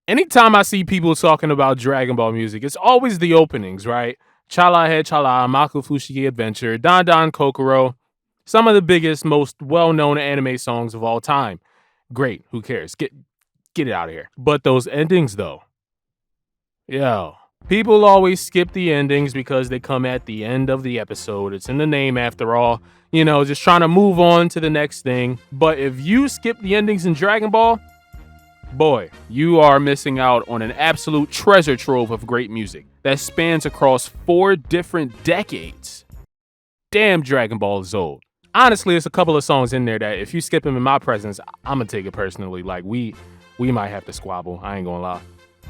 Anytime I see people talking about Dragon Ball music, it's always the openings, right? Chala He Chala, Maku Fushigi Adventure, Dan Dan Kokoro, some of the biggest, most well-known anime songs of all time. Great, who cares? Get it out of here. But those endings though. Yo. People always skip the endings because they come at the end of the episode. It's in the name after all. You know, just trying to move on to the next thing. But if you skip the endings in Dragon Ball, boy, you are missing out on an absolute treasure trove of great music that spans across 4 different decades. Damn, Dragon Ball is old. Honestly, there's a couple of songs in there that if you skip them in my presence, I'm gonna take it personally. Like we might have to squabble. I ain't gonna lie.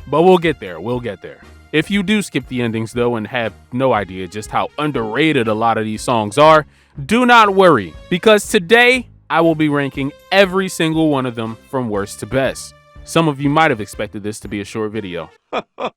But we'll get there. We'll get there. If you do skip the endings though and have no idea just how underrated a lot of these songs are, do not worry, because today I will be ranking every single one of them from worst to best. Some of you might have expected this to be a short video.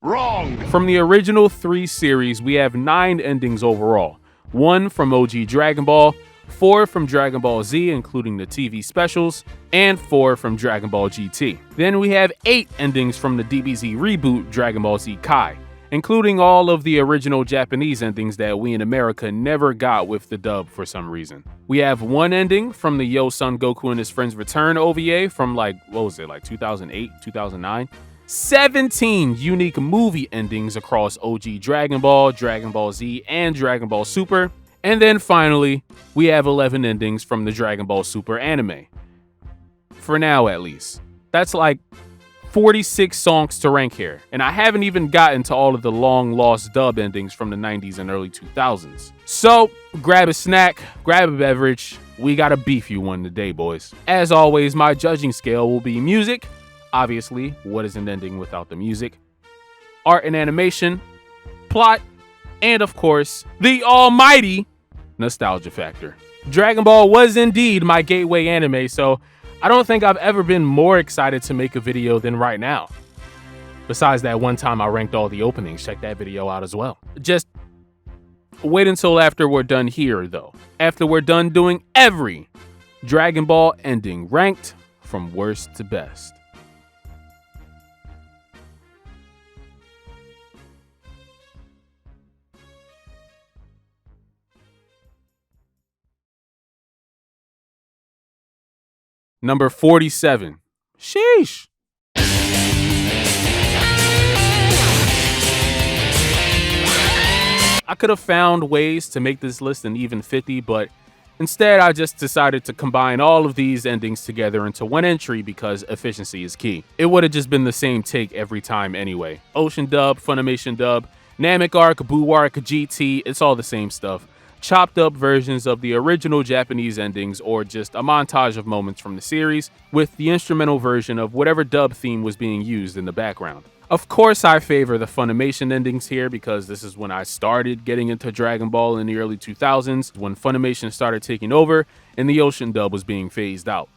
Wrong! From the original 3 series, we have 9 endings overall. 1 from OG Dragon Ball, 4 from Dragon Ball Z, including the TV specials, and 4 from Dragon Ball GT. Then we have 8 endings from the DBZ reboot Dragon Ball Z Kai, including all of the original Japanese endings that we in America never got with the dub for some reason. We have 1 ending from the Yo Son Goku and His Friends Return OVA from like 2008, 2009. 17 unique movie endings across OG Dragon Ball, Dragon Ball Z, and Dragon Ball Super. And then finally, we have 11 endings from the Dragon Ball Super anime. For now, at least. That's like 46 songs to rank here, and I haven't even gotten to all of the long-lost dub endings from the 90s and early 2000s. So, grab a snack, grab a beverage, we got a beefy one today, boys. As always, my judging scale will be music, obviously, what is an ending without the music, art and animation, plot, and of course, the almighty nostalgia factor. Dragon Ball was indeed my gateway anime, so I don't think I've ever been more excited to make a video than right now. Besides that one time I ranked all the openings, check that video out as well. Just wait until after we're done here though. After we're done doing every Dragon Ball ending ranked from worst to best. Number 47. Sheesh. I could have found ways to make this list an even 50, but instead I just decided to combine all of these endings together into one entry because efficiency is key. It would have just been the same take every time anyway. Ocean dub, Funimation dub, Namek arc, Buu arc, GT, it's all the same stuff. Chopped up versions of the original Japanese endings or just a montage of moments from the series with the instrumental version of whatever dub theme was being used in the background. Of course I favor the Funimation endings here because this is when I started getting into Dragon Ball in the early 2000s, when Funimation started taking over and the Ocean dub was being phased out.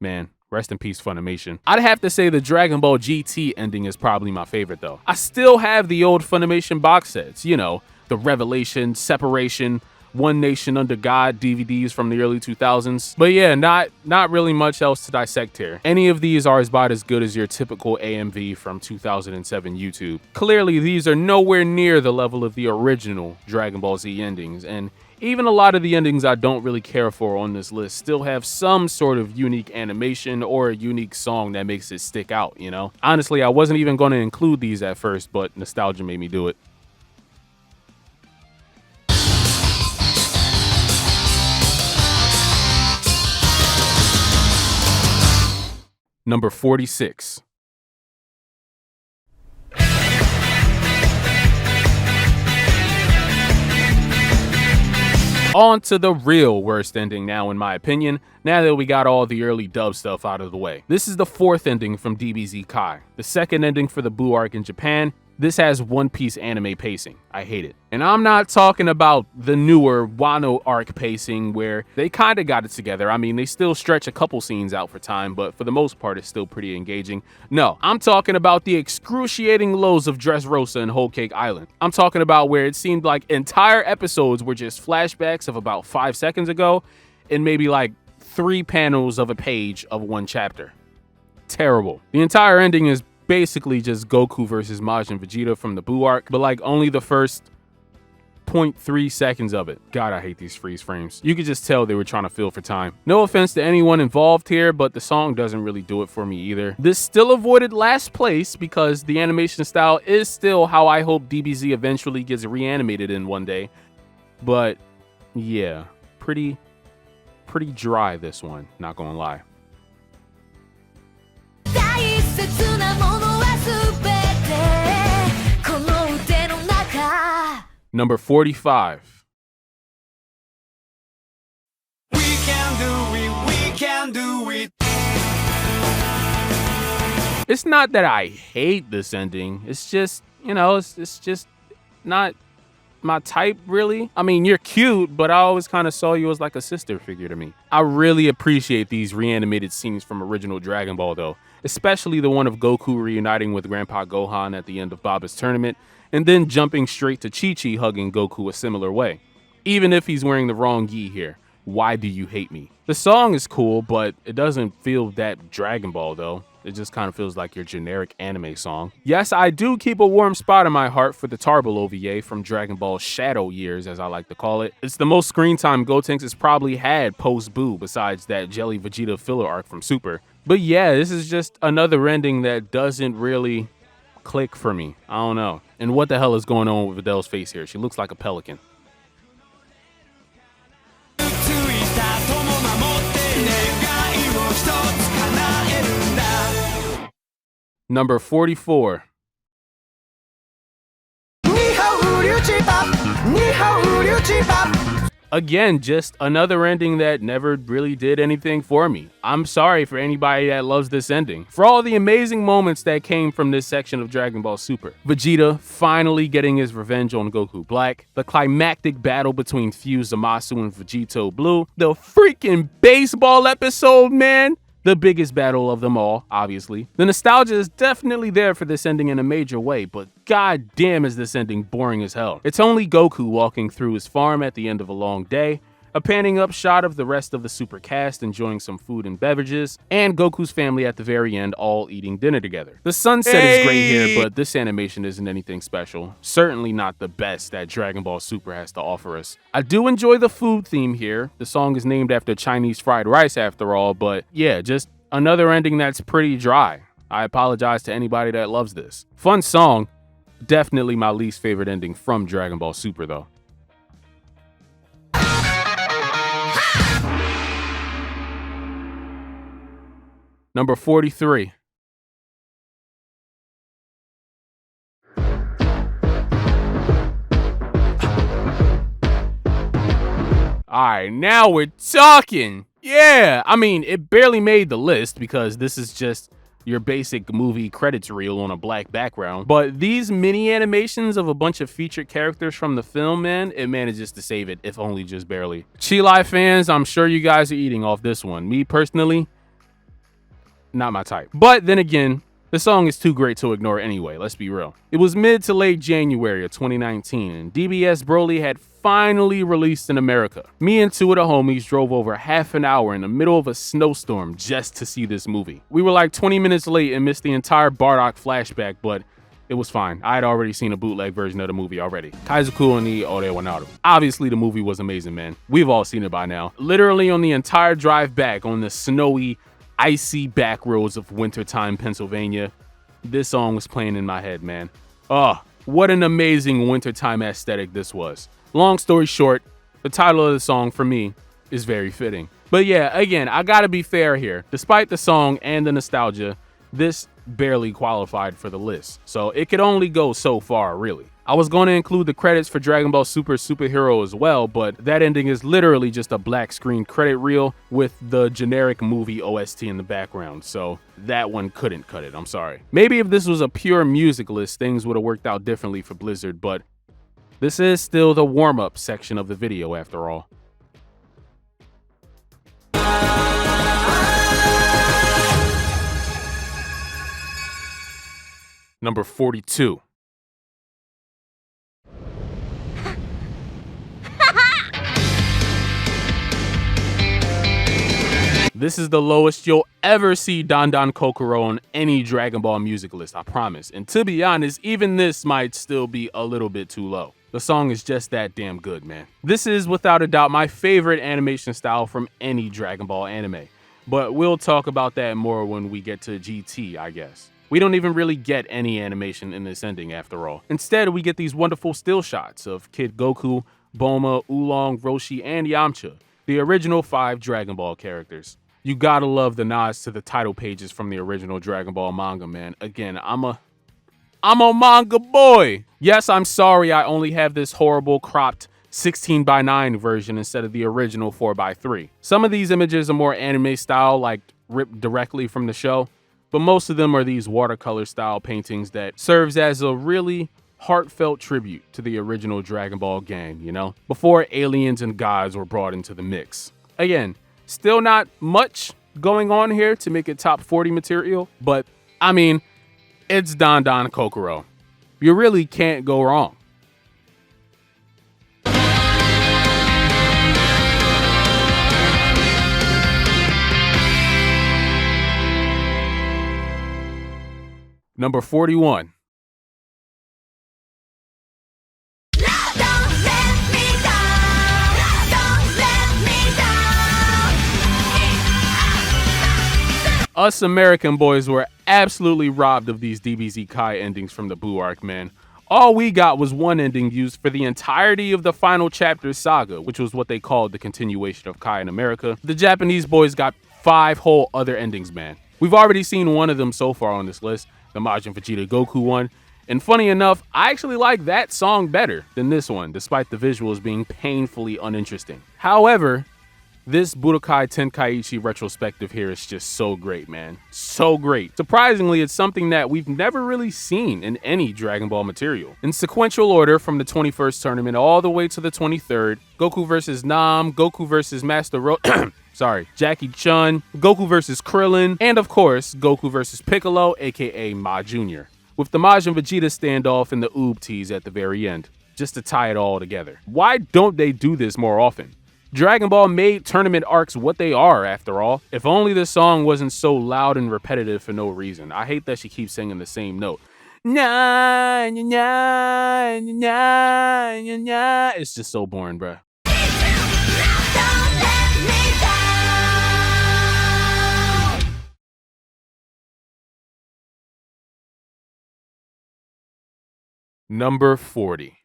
Man, rest in peace Funimation. I'd have to say the Dragon Ball GT ending is probably my favorite though. I still have the old Funimation box sets, you know, the Revelation, Separation, One Nation Under God DVDs from the early 2000s. But yeah, not really much else to dissect here. Any of these are about as good as your typical AMV from 2007 YouTube. Clearly, these are nowhere near the level of the original Dragon Ball Z endings, and even a lot of the endings I don't really care for on this list still have some sort of unique animation or a unique song that makes it stick out, you know? Honestly, I wasn't even going to include these at first, but nostalgia made me do it. Number 46. On to the real worst ending now in my opinion, now that we got all the early dub stuff out of the way. This is the 4th ending from DBZ Kai, the 2nd ending for the Buu arc in Japan. This has One Piece anime pacing. I hate it. And I'm not talking about the newer Wano arc pacing where they kind of got it together. I mean, they still stretch a couple scenes out for time, but for the most part, it's still pretty engaging. No, I'm talking about the excruciating lows of Dressrosa and Whole Cake Island. I'm talking about where it seemed like entire episodes were just flashbacks of about 5 seconds ago and maybe like 3 panels of a page of one chapter. Terrible. The entire ending is basically just Goku versus Majin Vegeta from the Buu arc, but like only the first 0.3 seconds of it. God, I hate these freeze frames. You could just tell they were trying to fill for time. No offense to anyone involved here, but the song doesn't really do it for me either. This still avoided last place because the animation style is still how I hope DBZ eventually gets reanimated in one day. But yeah, pretty dry this one, not gonna lie. Number 45. We can do it, we can do it. It's not that I hate this ending. It's just, you know, it's just not my type, really. I mean, you're cute, but I always kind of saw you as like a sister figure to me. I really appreciate these reanimated scenes from original Dragon Ball, though, especially the one of Goku reuniting with Grandpa Gohan at the end of Baba's tournament, and then jumping straight to Chi-Chi hugging Goku a similar way. Even if he's wearing the wrong gi here. Why do you hate me? The song is cool, but it doesn't feel that Dragon Ball, though. It just kind of feels like your generic anime song. Yes, I do keep a warm spot in my heart for the Tarbell OVA from Dragon Ball Shadow years, as I like to call it. It's the most screen time Gotenks has probably had post-Buu, besides that Jelly Vegeta filler arc from Super. But yeah, this is just another ending that doesn't really click for me. I don't know. And what the hell is going on with Videl's face here? She looks like a pelican. Number 44. Again, just another ending that never really did anything for me. I'm sorry for anybody that loves this ending. For all the amazing moments that came from this section of Dragon Ball Super. Vegeta finally getting his revenge on Goku Black. The climactic battle between Fused Zamasu and Vegito Blue. The freaking baseball episode, man! The biggest battle of them all, obviously. The nostalgia is definitely there for this ending in a major way, but god damn is this ending boring as hell. It's only Goku walking through his farm at the end of a long day, a panning up shot of the rest of the Super cast enjoying some food and beverages, and Goku's family at the very end all eating dinner together. The sunset is great here, but this animation isn't anything special. Certainly not the best that Dragon Ball Super has to offer us. I do enjoy the food theme here. The song is named after Chinese fried rice after all, but yeah, just another ending that's pretty dry. I apologize to anybody that loves this. Fun song, definitely my least favorite ending from Dragon Ball Super though. Number 43. Alright, now we're talking. Yeah, I mean, it barely made the list because this is just your basic movie credits reel on a black background. But these mini animations of a bunch of featured characters from the film, man, it manages to save it, if only just barely. Chi-Lai fans, I'm sure you guys are eating off this one. Me personally, not my type. But then again, the song is too great to ignore anyway, let's be real. It was mid to late January of 2019, and DBS Broly had finally released in America. Me and two of the homies drove over half an hour in the middle of a snowstorm just to see this movie. We were like 20 minutes late and missed the entire Bardock flashback, but it was fine. I had already seen a bootleg version of the movie already. Kaizoku ni Ore wa Naru. Obviously, the movie was amazing, man. We've all seen it by now. Literally on the entire drive back on the snowy, icy back roads of wintertime Pennsylvania, this song was playing in my head, man. Oh, what an amazing wintertime aesthetic this was. Long story short, the title of the song for me is very fitting. But yeah, again, I gotta be fair here. Despite the song and the nostalgia, this barely qualified for the list. So it could only go so far, really. I was going to include the credits for Dragon Ball Super Superhero as well, but that ending is literally just a black screen credit reel with the generic movie OST in the background, so that one couldn't cut it, I'm sorry. Maybe if this was a pure music list, things would have worked out differently for Blizzard, but this is still the warm-up section of the video after all. Number 42. This is the lowest you'll ever see Dan Dan Kokoro on any Dragon Ball music list, I promise. And to be honest, even this might still be a little bit too low. The song is just that damn good, man. This is without a doubt my favorite animation style from any Dragon Ball anime. But we'll talk about that more when we get to GT, I guess. We don't even really get any animation in this ending after all. Instead, we get these wonderful still shots of Kid Goku, Bulma, Oolong, Roshi, and Yamcha, the original 5 Dragon Ball characters. You gotta love the nods to the title pages from the original Dragon Ball manga, man. Again, I'm a manga boy. Yes, I'm sorry I only have this horrible cropped 16:9 version instead of the original 4:3. Some of these images are more anime style, like ripped directly from the show, but most of them are these watercolor style paintings that serves as a really heartfelt tribute to the original Dragon Ball gang, you know, before aliens and gods were brought into the mix. Again, still not much going on here to make it top 40 material, but I mean, it's Dan Dan Kokoro. You really can't go wrong. Number 41. Us American boys were absolutely robbed of these DBZ Kai endings from the Buu arc, man. All we got was one ending used for the entirety of the final chapter saga, which was what they called the continuation of Kai in America. The Japanese boys got 5 whole other endings, man. We've already seen one of them so far on this list, the Majin Vegeta Goku one. And funny enough, I actually like that song better than this one, despite the visuals being painfully uninteresting. However, this Budokai Tenkaichi retrospective here is just so great, man. So great. Surprisingly, it's something that we've never really seen in any Dragon Ball material. In sequential order from the 21st tournament all the way to the 23rd, Goku vs. Nam, Goku vs. Master Jackie Chun, Goku vs. Krillin, and of course, Goku vs. Piccolo, aka Ma Jr., with the Majin Vegeta standoff and the Oob tease at the very end, just to tie it all together. Why don't they do this more often? Dragon Ball made tournament arcs what they are, after all. If only the song wasn't so loud and repetitive for no reason. I hate that she keeps singing the same note. Nah, nah, nah, nah, nah, nah. It's just so boring, bruh. Number 40.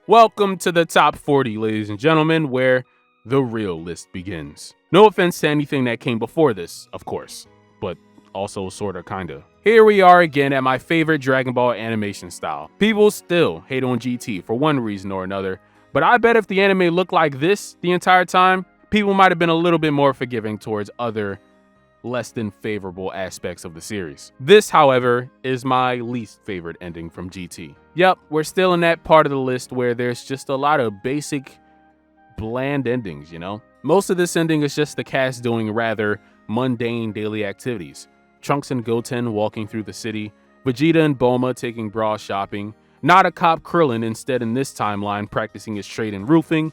Welcome to the top 40, ladies and gentlemen, where the real list begins. No offense to anything that came before this, of course, but also sorta kinda. Here we are again at my favorite Dragon Ball animation style. People still hate on GT for one reason or another, but I bet if the anime looked like this the entire time, people might have been a little bit more forgiving towards other less than favorable aspects of the series. This, however, is my least favorite ending from GT. Yep, we're still in that part of the list where there's just a lot of basic, bland endings, you know? Most of this ending is just the cast doing rather mundane daily activities. Trunks and Goten walking through the city, Vegeta and Bulma taking bra shopping, not a cop Krillin instead in this timeline practicing his trade in roofing.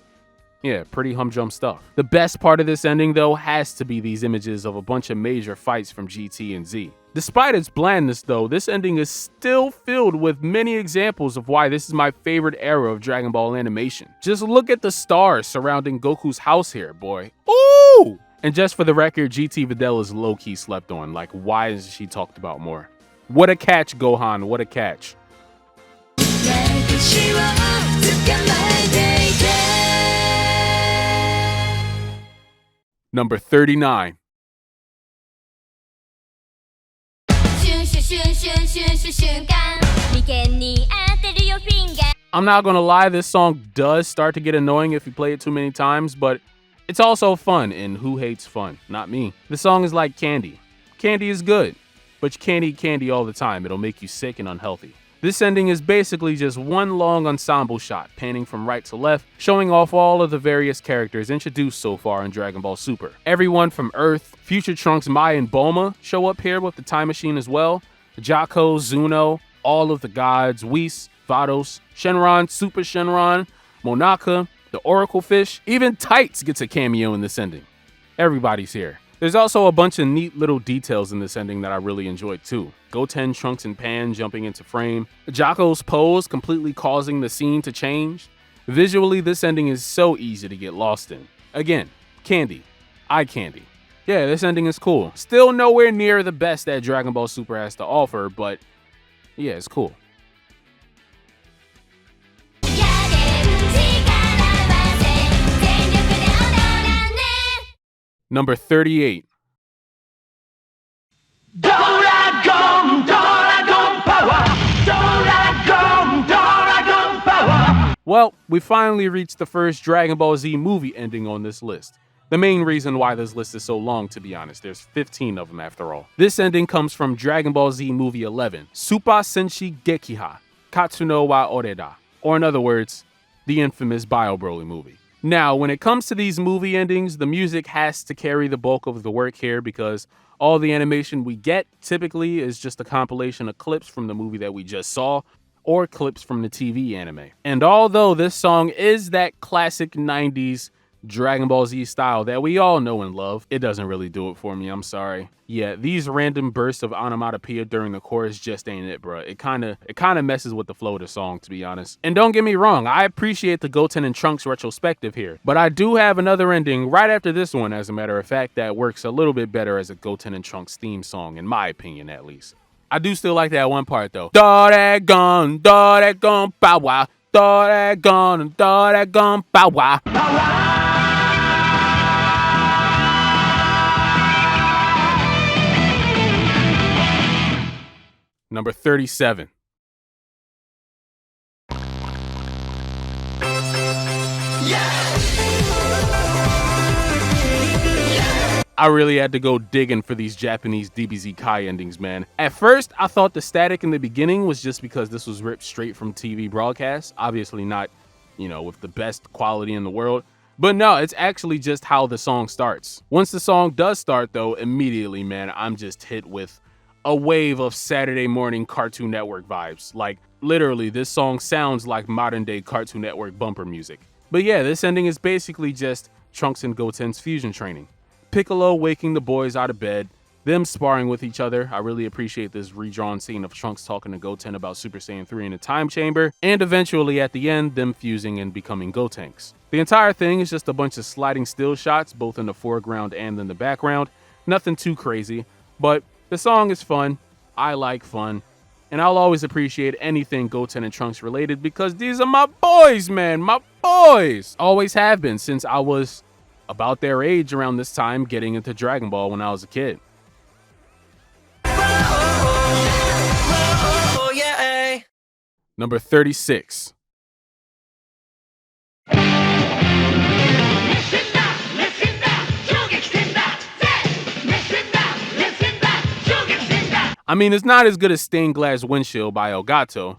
Yeah, pretty humdrum stuff. The best part of this ending, though, has to be these images of a bunch of major fights from GT and Z. Despite its blandness, though, this ending is still filled with many examples of why this is my favorite era of Dragon Ball animation. Just look at the stars surrounding Goku's house here, boy. Ooh! And just for the record, GT Videl is low-key slept on. Like, why is she talked about more? What a catch, Gohan, what a catch. Number 39. I'm not gonna lie, this song does start to get annoying if you play it too many times, but it's also fun, and who hates fun? Not me. The song is like candy. Candy is good, but you can't eat candy all the time. It'll make you sick and unhealthy. This ending is basically just one long ensemble shot, panning from right to left, showing off all of the various characters introduced so far in Dragon Ball Super. Everyone from Earth, Future Trunks, Mai, and Bulma show up here with the time machine as well. Jaco, Zuno, all of the gods, Whis, Vados, Shenron, Super Shenron, Monaka, the Oracle Fish, even Tights gets a cameo in this ending. Everybody's here. There's also a bunch of neat little details in this ending that I really enjoyed too. Goten, Trunks, and Pan jumping into frame. Jaco's pose completely causing the scene to change. Visually, this ending is so easy to get lost in. Again, candy. Eye candy. Yeah, this ending is cool. Still nowhere near the best that Dragon Ball Super has to offer, but yeah, it's cool. Number 38. Doragon, Doragon power! Doragon, Doragon power! Well, we finally reached the first Dragon Ball Z movie ending on this list. The main reason why this list is so long, to be honest, there's 15 of them after all. This ending comes from Dragon Ball Z Movie 11, Super Senshi Gekiha, Katsuno wa Oreda, or in other words, the infamous Bio Broly movie. Now, when it comes to these movie endings, the music has to carry the bulk of the work here because all the animation we get typically is just a compilation of clips from the movie that we just saw or clips from the TV anime. And although this song is that classic 90s Dragon Ball Z style that we all know and love, it doesn't really do it for me, I'm sorry. Yeah, these random bursts of onomatopoeia during the chorus just ain't it, bruh. It kinda messes with the flow of the song, to be honest. And don't get me wrong, I appreciate the Goten and Trunks retrospective here, but I do have another ending right after this one, as a matter of fact, that works a little bit better as a Goten and Trunks theme song, in my opinion at least. I do still like that one part though. Doragon, Doragon, power. Doragon, Doragon, power. Number 37. I really had to go digging for these Japanese DBZ Kai endings, man. At first, I thought the static in the beginning was just because this was ripped straight from TV broadcasts. Obviously not, with the best quality in the world. But no, it's actually just how the song starts. Once the song does start, though, immediately, man, I'm just hit with a wave of Saturday morning Cartoon Network vibes. Like, literally, this song sounds like modern day Cartoon Network bumper music. But yeah, this ending is basically just Trunks and Goten's fusion training. Piccolo waking the boys out of bed, them sparring with each other. I really appreciate this redrawn scene of Trunks talking to Goten about Super Saiyan 3 in a time chamber, and eventually at the end, them fusing and becoming Gotenks. The entire thing is just a bunch of sliding still shots, both in the foreground and in the background. Nothing too crazy, but the song is fun. I like fun. And I'll always appreciate anything Goten and Trunks related because these are my boys, man. My boys. Always have been since I was about their age around this time getting into Dragon Ball when I was a kid. Number 36. I mean, it's not as good as Stained Glass Windshield by Elgato.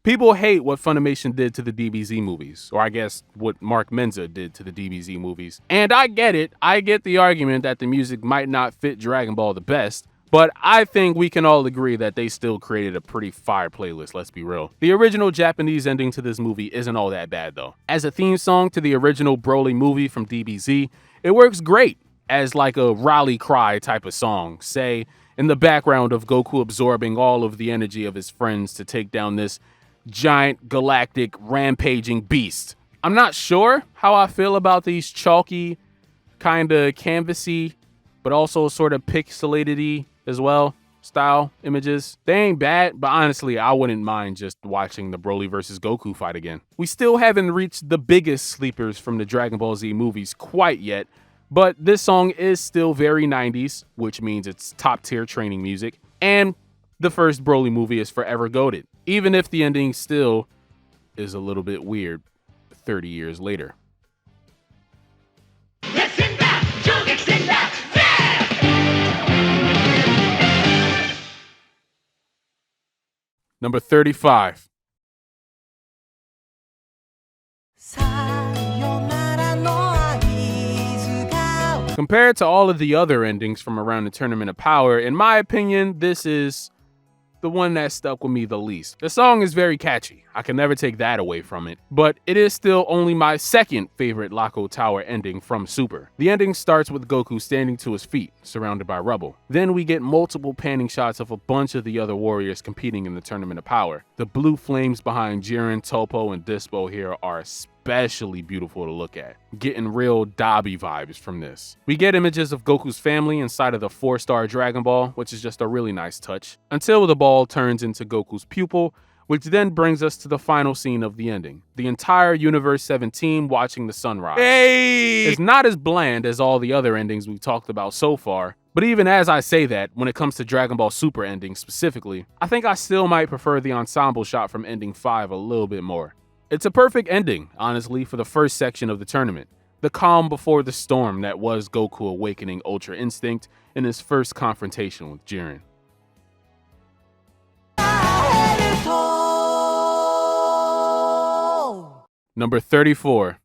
People hate what Funimation did to the DBZ movies, or I guess what Mark Menza did to the DBZ movies. And I get it. I get the argument that the music might not fit Dragon Ball the best, but I think we can all agree that they still created a pretty fire playlist, let's be real. The original Japanese ending to this movie isn't all that bad though. As a theme song to the original Broly movie from DBZ, it works great as like a rally cry type of song, say in the background of Goku absorbing all of the energy of his friends to take down this giant galactic rampaging beast. I'm not sure how I feel about these chalky, kinda canvasy, but also sort of pixelated-y as well style images. They ain't bad, but honestly, I wouldn't mind just watching the Broly versus Goku fight again. We still haven't reached the biggest sleepers from the Dragon Ball Z movies quite yet, but this song is still very 90s, which means it's top tier training music, and the first Broly movie is forever goated, even if the ending still is a little bit weird 30 years later. Number 35. Compared to all of the other endings from around the Tournament of Power, in my opinion, this is the one that stuck with me the least. The song is very catchy, I can never take that away from it, but it is still only my second favorite Loco Tower ending from Super. The ending starts with Goku standing to his feet, surrounded by rubble. Then we get multiple panning shots of a bunch of the other warriors competing in the Tournament of Power. The blue flames behind Jiren, Toppo, and Dispo here are especially beautiful to look at. Getting real Dabi vibes from this. We get images of Goku's family inside of the 4-star Dragon Ball, which is just a really nice touch, until the ball turns into Goku's pupil, which then brings us to the final scene of the ending. The entire Universe 17 watching the sunrise. Hey! It's not as bland as all the other endings we've talked about so far, but even as I say that, when it comes to Dragon Ball Super endings specifically, I think I still might prefer the ensemble shot from ending 5 a little bit more. It's a perfect ending, honestly, for the first section of the tournament. The calm before the storm that was Goku awakening Ultra Instinct in his first confrontation with Jiren. Number 34.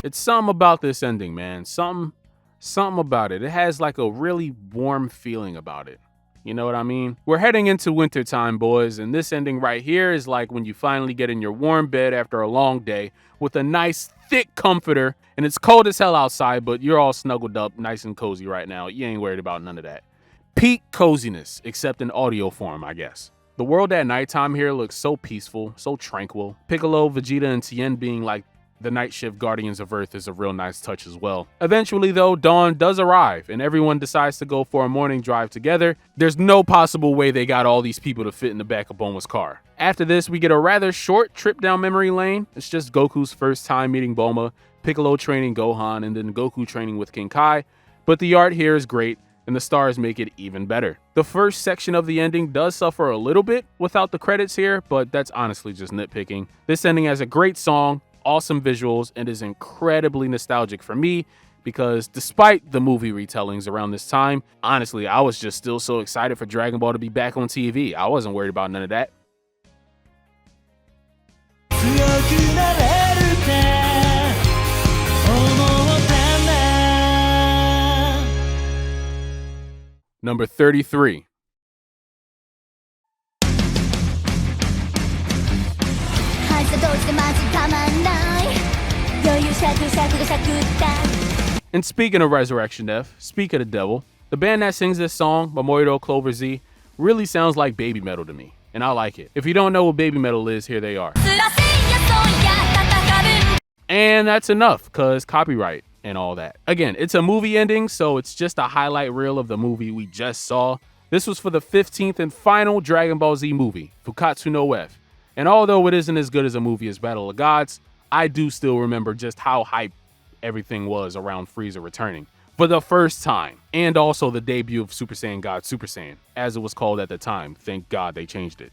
It's something about this ending, man. Something about it. It has like a really warm feeling about it. You know what I mean? We're heading into winter time, boys, and this ending right here is like when you finally get in your warm bed after a long day with a nice thick comforter, and it's cold as hell outside, but you're all snuggled up nice and cozy right now. You ain't worried about none of that. Peak coziness, except in audio form, I guess. The world at nighttime here looks so peaceful, so tranquil. Piccolo, Vegeta, and Tien being like the night shift guardians of Earth is a real nice touch as well. Eventually though, dawn does arrive and everyone decides to go for a morning drive together. There's no possible way they got all these people to fit in the back of Bulma's car. After this, we get a rather short trip down memory lane. It's just Goku's first time meeting Bulma, Piccolo training Gohan, and then Goku training with King Kai. But the art here is great, and the stars make it even better. The first section of the ending does suffer a little bit without the credits here, but that's honestly just nitpicking. This ending has a great song, awesome visuals, and is incredibly nostalgic for me because despite the movie retellings around this time, honestly, I was just still so excited for Dragon Ball to be back on TV. I wasn't worried about none of that. Number 33. And speaking of Resurrection F, speak of the devil, the band that sings this song, Mamoru Clover Z, really sounds like Baby Metal to me, and I like it. If you don't know what Baby Metal is, here they are. And that's enough, cause copyright and all that. Again, it's a movie ending, so it's just a highlight reel of the movie we just saw. This was for the 15th and final Dragon Ball Z movie, Fukatsu no F. And although it isn't as good as a movie as Battle of Gods, I do still remember just how hype everything was around Frieza returning for the first time, and also the debut of Super Saiyan God Super Saiyan, as it was called at the time. Thank God they changed it.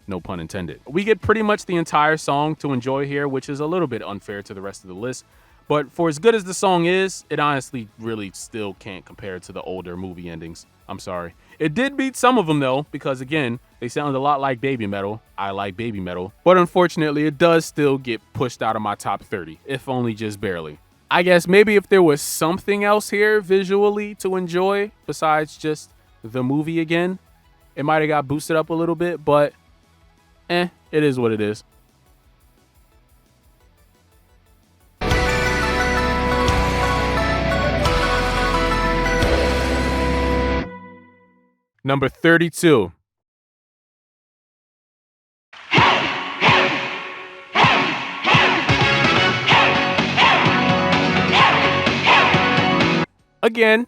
No pun intended. We get pretty much the entire song to enjoy here, which is a little bit unfair to the rest of the list. But for as good as the song is, it honestly really still can't compare to the older movie endings. I'm sorry. It did beat some of them though, because again, they sound a lot like Baby Metal. I like Baby Metal. But unfortunately, it does still get pushed out of my top 30, if only just barely. I guess maybe if there was something else here visually to enjoy besides just the movie again, it might have got boosted up a little bit, but it is what it is. Number 32. Again,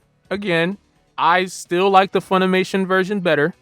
I still like the Funimation version better.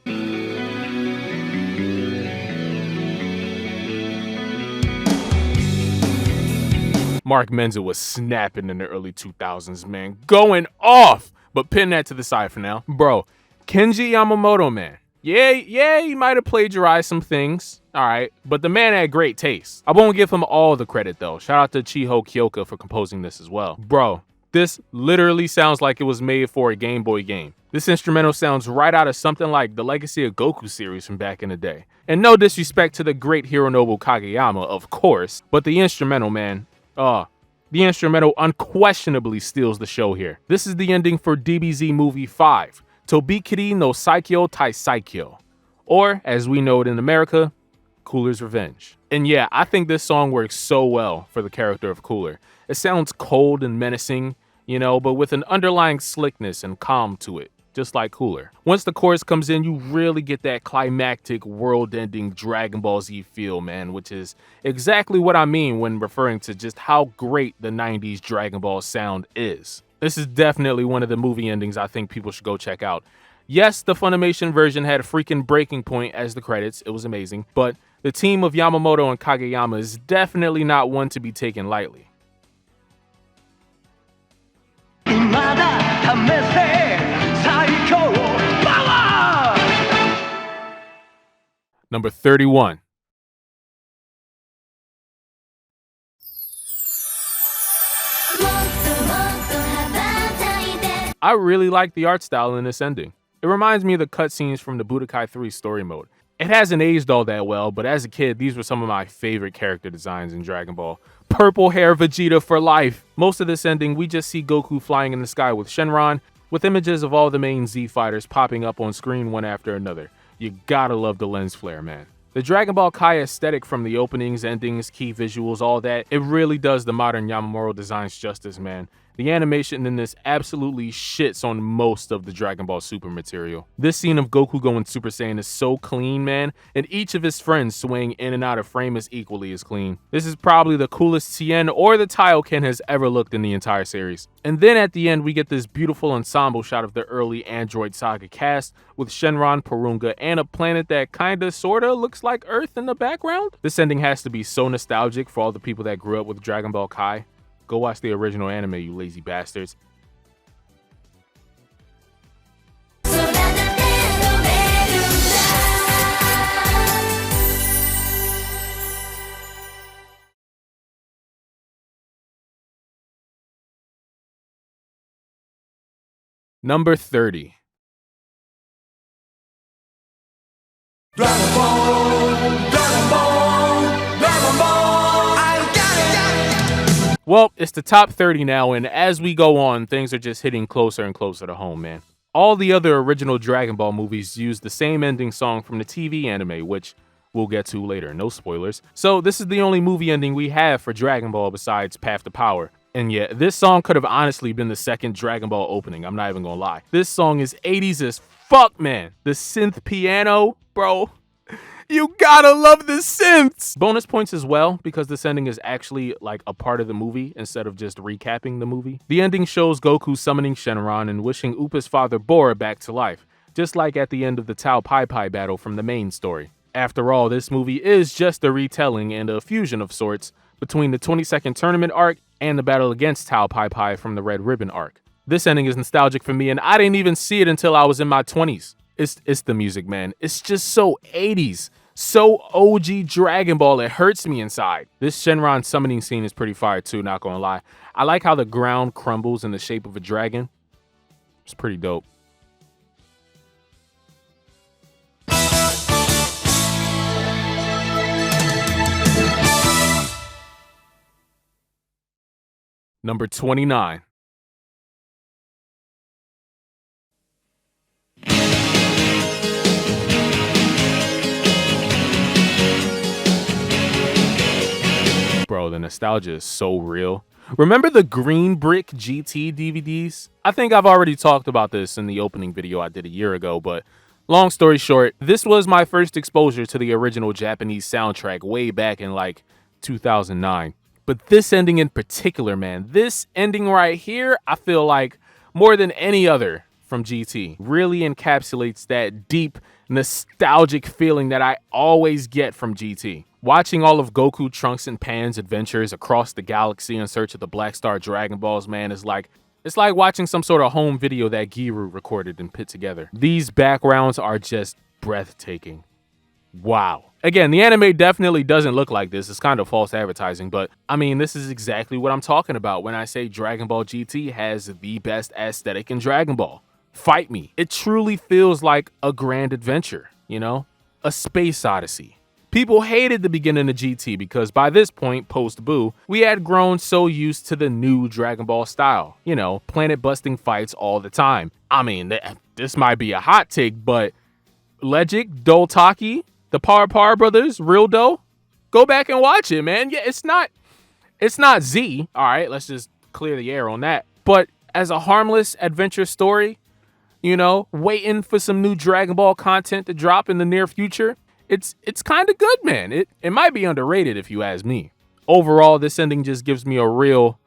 Mark Menza was snapping in the early 2000s, man. Going off! But pin that to the side for now. Bro, Kenji Yamamoto, man. Yeah, he might have plagiarized some things. All right, but the man had great taste. I won't give him all the credit, though. Shout out to Chiho Kyoka for composing this as well. Bro, This literally sounds like it was made for a Game Boy game. This instrumental sounds right out of something like the Legacy of Goku series from back in the day. And no disrespect to the great Hironobu Kageyama, of course, but the instrumental, man, the instrumental unquestionably steals the show here. This is the ending for DBZ Movie 5, Tobikiri no Saikyo Tai Saikyo, or as we know it in America, Cooler's Revenge. And yeah, I think this song works so well for the character of Cooler. It sounds cold and menacing, you know, but with an underlying slickness and calm to it, just like Cooler. Once the chorus comes in, you really get that climactic, world-ending Dragon Ball Z feel, man, which is exactly what I mean when referring to just how great the 90s Dragon Ball sound is. This is definitely one of the movie endings I think people should go check out. Yes, the Funimation version had a freaking breaking point as the credits. It was amazing, but the team of Yamamoto and Kageyama is definitely not one to be taken lightly. Number 31. I really like the art style in this ending. It reminds me of the cutscenes from the Budokai 3 story mode. It hasn't aged all that well, but as a kid, these were some of my favorite character designs in Dragon Ball. Purple hair Vegeta for life. Most of this ending, we just see Goku flying in the sky with Shenron, with images of all the main Z fighters popping up on screen one after another. You gotta love the lens flare, man. The Dragon Ball Kai aesthetic from the openings, endings, key visuals, all that, it really does the modern Yamamoto designs justice, man. The animation in this absolutely shits on most of the Dragon Ball Super material. This scene of Goku going Super Saiyan is so clean, man, and each of his friends swaying in and out of frame is equally as clean. This is probably the coolest Tien or the Taioken has ever looked in the entire series. And then at the end, we get this beautiful ensemble shot of the early Android Saga cast with Shenron, Porunga, and a planet that kinda sorta looks like Earth in the background. This ending has to be so nostalgic for all the people that grew up with Dragon Ball Kai. Go watch the original anime, you lazy bastards. Number 30. Dragon Ball, Dragon Ball, Dragon Ball, I got it. Well, it's the top 30 now, and as we go on, things are just hitting closer and closer to home, man. All the other original Dragon Ball movies use the same ending song from the TV anime, which we'll get to later, no spoilers. So this is the only movie ending we have for Dragon Ball besides Path to Power. And yeah, this song could have honestly been the second Dragon Ball opening, I'm not even gonna lie. This song is 80s as fuck, man. The synth piano, bro. You gotta love the synths! Bonus points as well, because this ending is actually like a part of the movie instead of just recapping the movie. The ending shows Goku summoning Shenron and wishing Upa's father Bora back to life, just like at the end of the Tao Pai Pai battle from the main story. After all, this movie is just a retelling and a fusion of sorts between the 22nd tournament arc and the battle against Tao Pai Pai from the Red Ribbon arc. This ending is nostalgic for me, and I didn't even see it until I was in my 20s. It's the music, man. It's just so 80s. So OG Dragon Ball, it hurts me inside. This Shenron summoning scene is pretty fire too, not gonna lie. I like how the ground crumbles in the shape of a dragon. It's pretty dope. Number 29. Bro, the nostalgia is so real. Remember the Green Brick GT DVDs? I think I've already talked about this in the opening video I did a year ago, but long story short, this was my first exposure to the original Japanese soundtrack way back in like 2009. But this ending in particular, man, this ending right here, I feel like more than any other from GT really encapsulates that deep nostalgic feeling that I always get from GT. Watching all of Goku, Trunks, and Pan's adventures across the galaxy in search of the Black Star Dragon Balls, man, it's like watching some sort of home video that Giru recorded and put together. These backgrounds are just breathtaking. Wow. Again, the anime definitely doesn't look like this. It's kind of false advertising, but I mean, this is exactly what I'm talking about when I say Dragon Ball GT has the best aesthetic in Dragon Ball. Fight me. It truly feels like a grand adventure, you know? A space odyssey. People hated the beginning of GT because by this point, post-Boo, we had grown so used to the new Dragon Ball style. You know, planet-busting fights all the time. I mean, this might be a hot take, but Legic, Doltaki, the Power brothers, Real Dough, go back and watch it, man. Yeah, it's not Z. All right, let's just clear the air on that. But as a harmless adventure story, you know, waiting for some new Dragon Ball content to drop in the near future, it's kind of good, man. It might be underrated if you ask me. Overall, this ending just gives me a real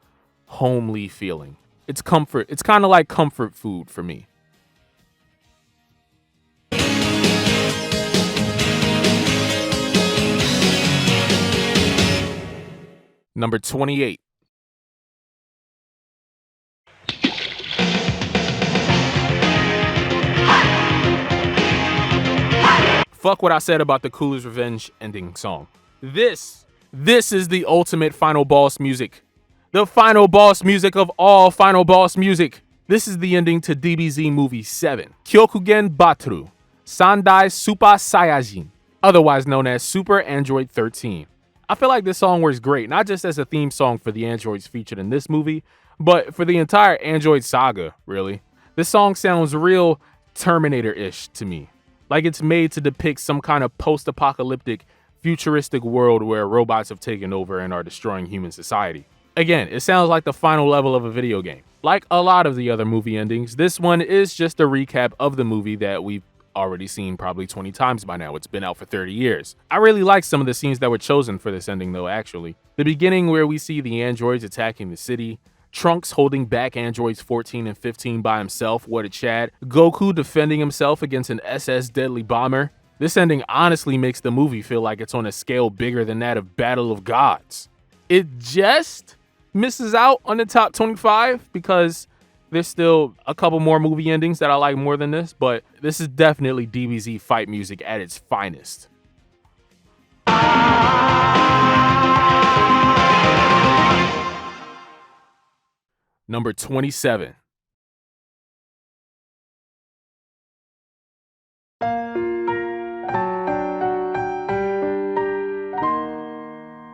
homely feeling. It's comfort. It's kind of like comfort food for me. Number 28. Fuck what I said about the Cooler's Revenge ending song. This is the ultimate final boss music. The final boss music of all final boss music. This is the ending to DBZ Movie 7. Kyokugen Bataru, Sandai Super Saiyajin, otherwise known as Super Android 13. I feel like this song works great, not just as a theme song for the androids featured in this movie, but for the entire Android saga, really. This song sounds real Terminator-ish to me. Like it's made to depict some kind of post-apocalyptic, futuristic world where robots have taken over and are destroying human society. Again, it sounds like the final level of a video game. Like a lot of the other movie endings, this one is just a recap of the movie that we've already seen probably 20 times by now. It's been out for 30 years. I really like some of the scenes that were chosen for this ending though, actually. The beginning where we see the androids attacking the city, Trunks holding back androids 14 and 15 by himself, what a Chad, Goku defending himself against an SS Deadly Bomber. This ending honestly makes the movie feel like it's on a scale bigger than that of Battle of Gods. It just misses out on the top 25 because there's still a couple more movie endings that I like more than this, but this is definitely DBZ fight music at its finest. Number 27.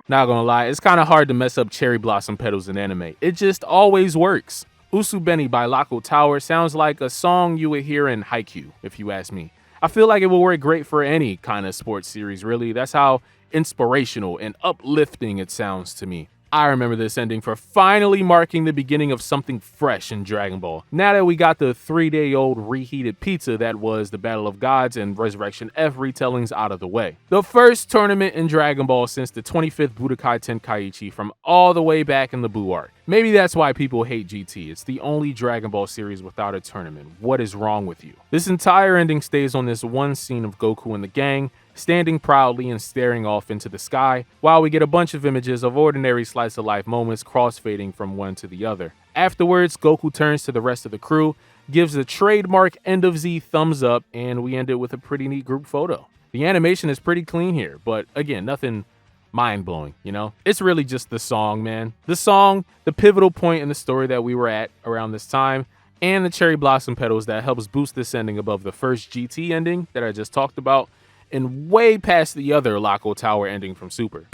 Not gonna lie, it's kind of hard to mess up cherry blossom petals in anime. It just always works. Usubeni by Lako Tower sounds like a song you would hear in Haikyuu, if you ask me. I feel like it will work great for any kind of sports series, really. That's how inspirational and uplifting it sounds to me. I remember this ending for finally marking the beginning of something fresh in Dragon Ball. Now that we got the 3-day-old reheated pizza that was the Battle of Gods and Resurrection F retellings out of the way. The first tournament in Dragon Ball since the 25th Budokai Tenkaichi from all the way back in the Buu arc. Maybe that's why people hate GT. It's the only Dragon Ball series without a tournament. What is wrong with you? This entire ending stays on this one scene of Goku and the gang, standing proudly and staring off into the sky, while we get a bunch of images of ordinary slice-of-life moments cross-fading from one to the other. Afterwards, Goku turns to the rest of the crew, gives the trademark end of Z thumbs up, and we end it with a pretty neat group photo. The animation is pretty clean here, but again, nothing mind-blowing, you know? It's really just the song, man. The song, the pivotal point in the story that we were at around this time, and the cherry blossom petals that helps boost this ending above the first GT ending that I just talked about, and way past the other Lako Tower ending from Super.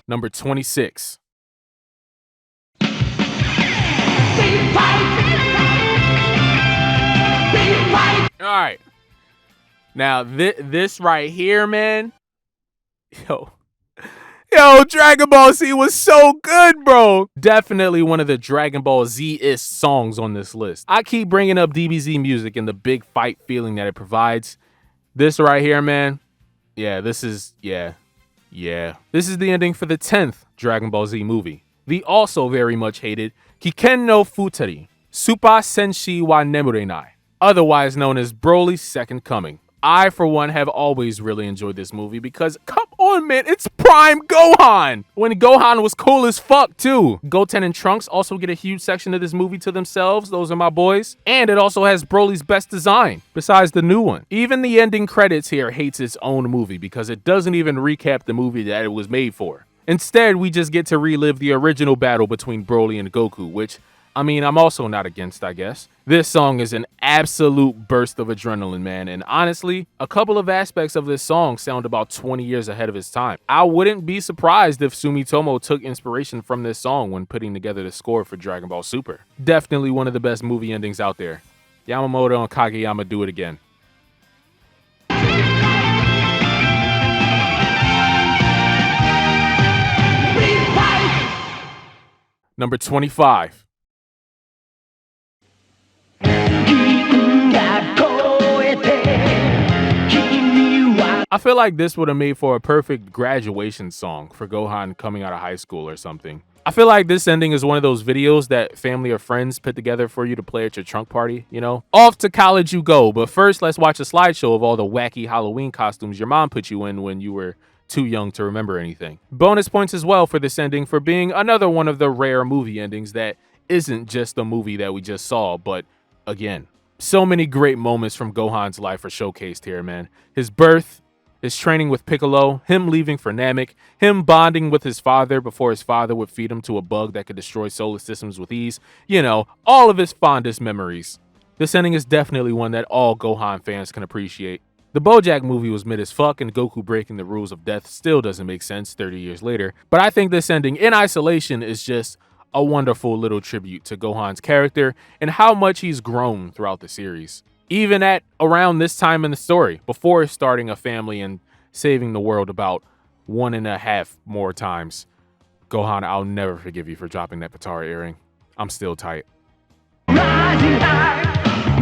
Number 26. Alright. Now, this right here, man. Yo, Dragon Ball Z was so good, bro. Definitely one of the Dragon Ball Z-ist songs on this list. I keep bringing up DBZ music and the big fight feeling that it provides. This right here, man. Yeah, this is the ending for the 10th Dragon Ball Z movie. The also very much hated Kiken no Futari, Super Senshi wa Nemurenai, otherwise known as Broly's Second Coming. I, for one, have always really enjoyed this movie because, come on, man, it's prime Gohan! When Gohan was cool as fuck, too. Goten and Trunks also get a huge section of this movie to themselves. Those are my boys. And it also has Broly's best design, besides the new one. Even the ending credits here hates its own movie because it doesn't even recap the movie that it was made for. Instead, we just get to relive the original battle between Broly and Goku, which, I mean, I'm also not against, I guess. This song is an absolute burst of adrenaline, man. And honestly, a couple of aspects of this song sound about 20 years ahead of its time. I wouldn't be surprised if Sumitomo took inspiration from this song when putting together the score for Dragon Ball Super. Definitely one of the best movie endings out there. Yamamoto and Kageyama do it again. Number 25. I feel like this would have made for a perfect graduation song for Gohan coming out of high school or something. I feel like this ending is one of those videos that family or friends put together for you to play at your trunk party, you know? Off to college you go, but first let's watch a slideshow of all the wacky Halloween costumes your mom put you in when you were too young to remember anything. Bonus points as well for this ending for being another one of the rare movie endings that isn't just a movie that we just saw, but again, so many great moments from Gohan's life are showcased here, man. His birth, his training with Piccolo, him leaving for Namek, him bonding with his father before his father would feed him to a bug that could destroy solar systems with ease. You know, all of his fondest memories. This ending is definitely one that all Gohan fans can appreciate. The BoJack movie was mid as fuck, and Goku breaking the rules of death still doesn't make sense 30 years later. But I think this ending in isolation is just a wonderful little tribute to Gohan's character and how much he's grown throughout the series. Even at around this time in the story, before starting a family and saving the world about 1.5 more times. Gohan, I'll never forgive you for dropping that Patara earring. I'm still tight. Rising high,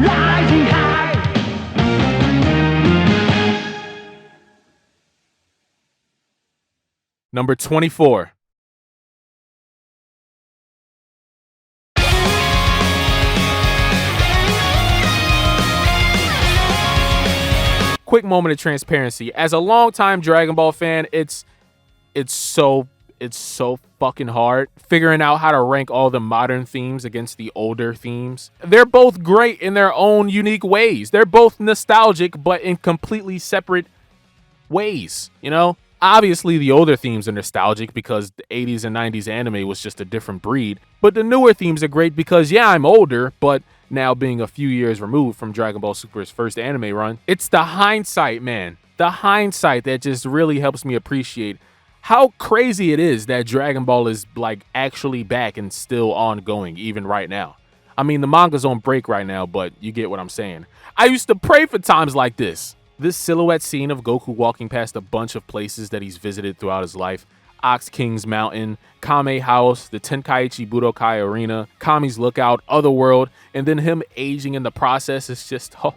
rising high. Number 24. Quick moment of transparency. As a longtime Dragon Ball fan, it's so fucking hard figuring out how to rank all the modern themes against the older themes. They're both great in their own unique ways. They're both nostalgic, but in completely separate ways, you know? Obviously, the older themes are nostalgic because the 80s and 90s anime was just a different breed. But the newer themes are great because, yeah, I'm older, but now being a few years removed from Dragon Ball Super's first anime run, it's the hindsight, man. The hindsight that just really helps me appreciate how crazy it is that Dragon Ball is, like, actually back and still ongoing, even right now. I mean, the manga's on break right now, but you get what I'm saying. I used to pray for times like this. This silhouette scene of Goku walking past a bunch of places that he's visited throughout his life, Ox King's Mountain, Kame House, the Tenkaichi Budokai Arena, Kami's Lookout, Otherworld, and then him aging in the process is just, oh,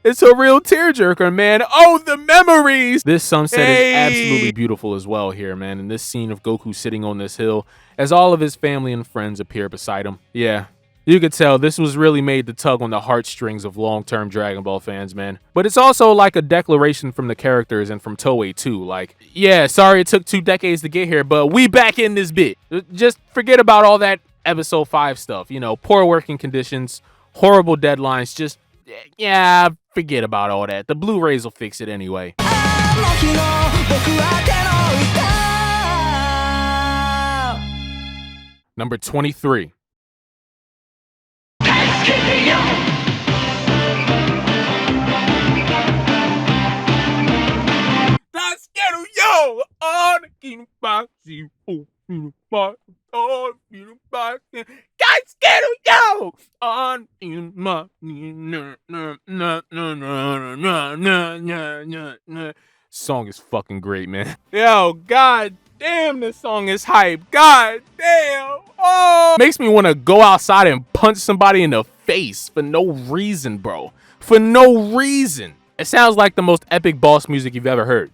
it's a real tearjerker, man. Oh, the memories! This sunset is absolutely beautiful as well here, man, and this scene of Goku sitting on this hill as all of his family and friends appear beside him. Yeah. You could tell this was really made to tug on the heartstrings of long-term Dragon Ball fans, man. But it's also like a declaration from the characters and from Toei too. Like, yeah, sorry it took 2 decades to get here, but we back in this bit. Just forget about all that episode 5 stuff. You know, poor working conditions, horrible deadlines, just, yeah, forget about all that. The Blu-rays will fix it anyway. Number 23. Song is fucking great, man. Yo, god damn, this song is hype. God damn. Oh, makes me want to go outside and punch somebody in the face for no reason, bro. For no reason. It sounds like the most epic boss music you've ever heard.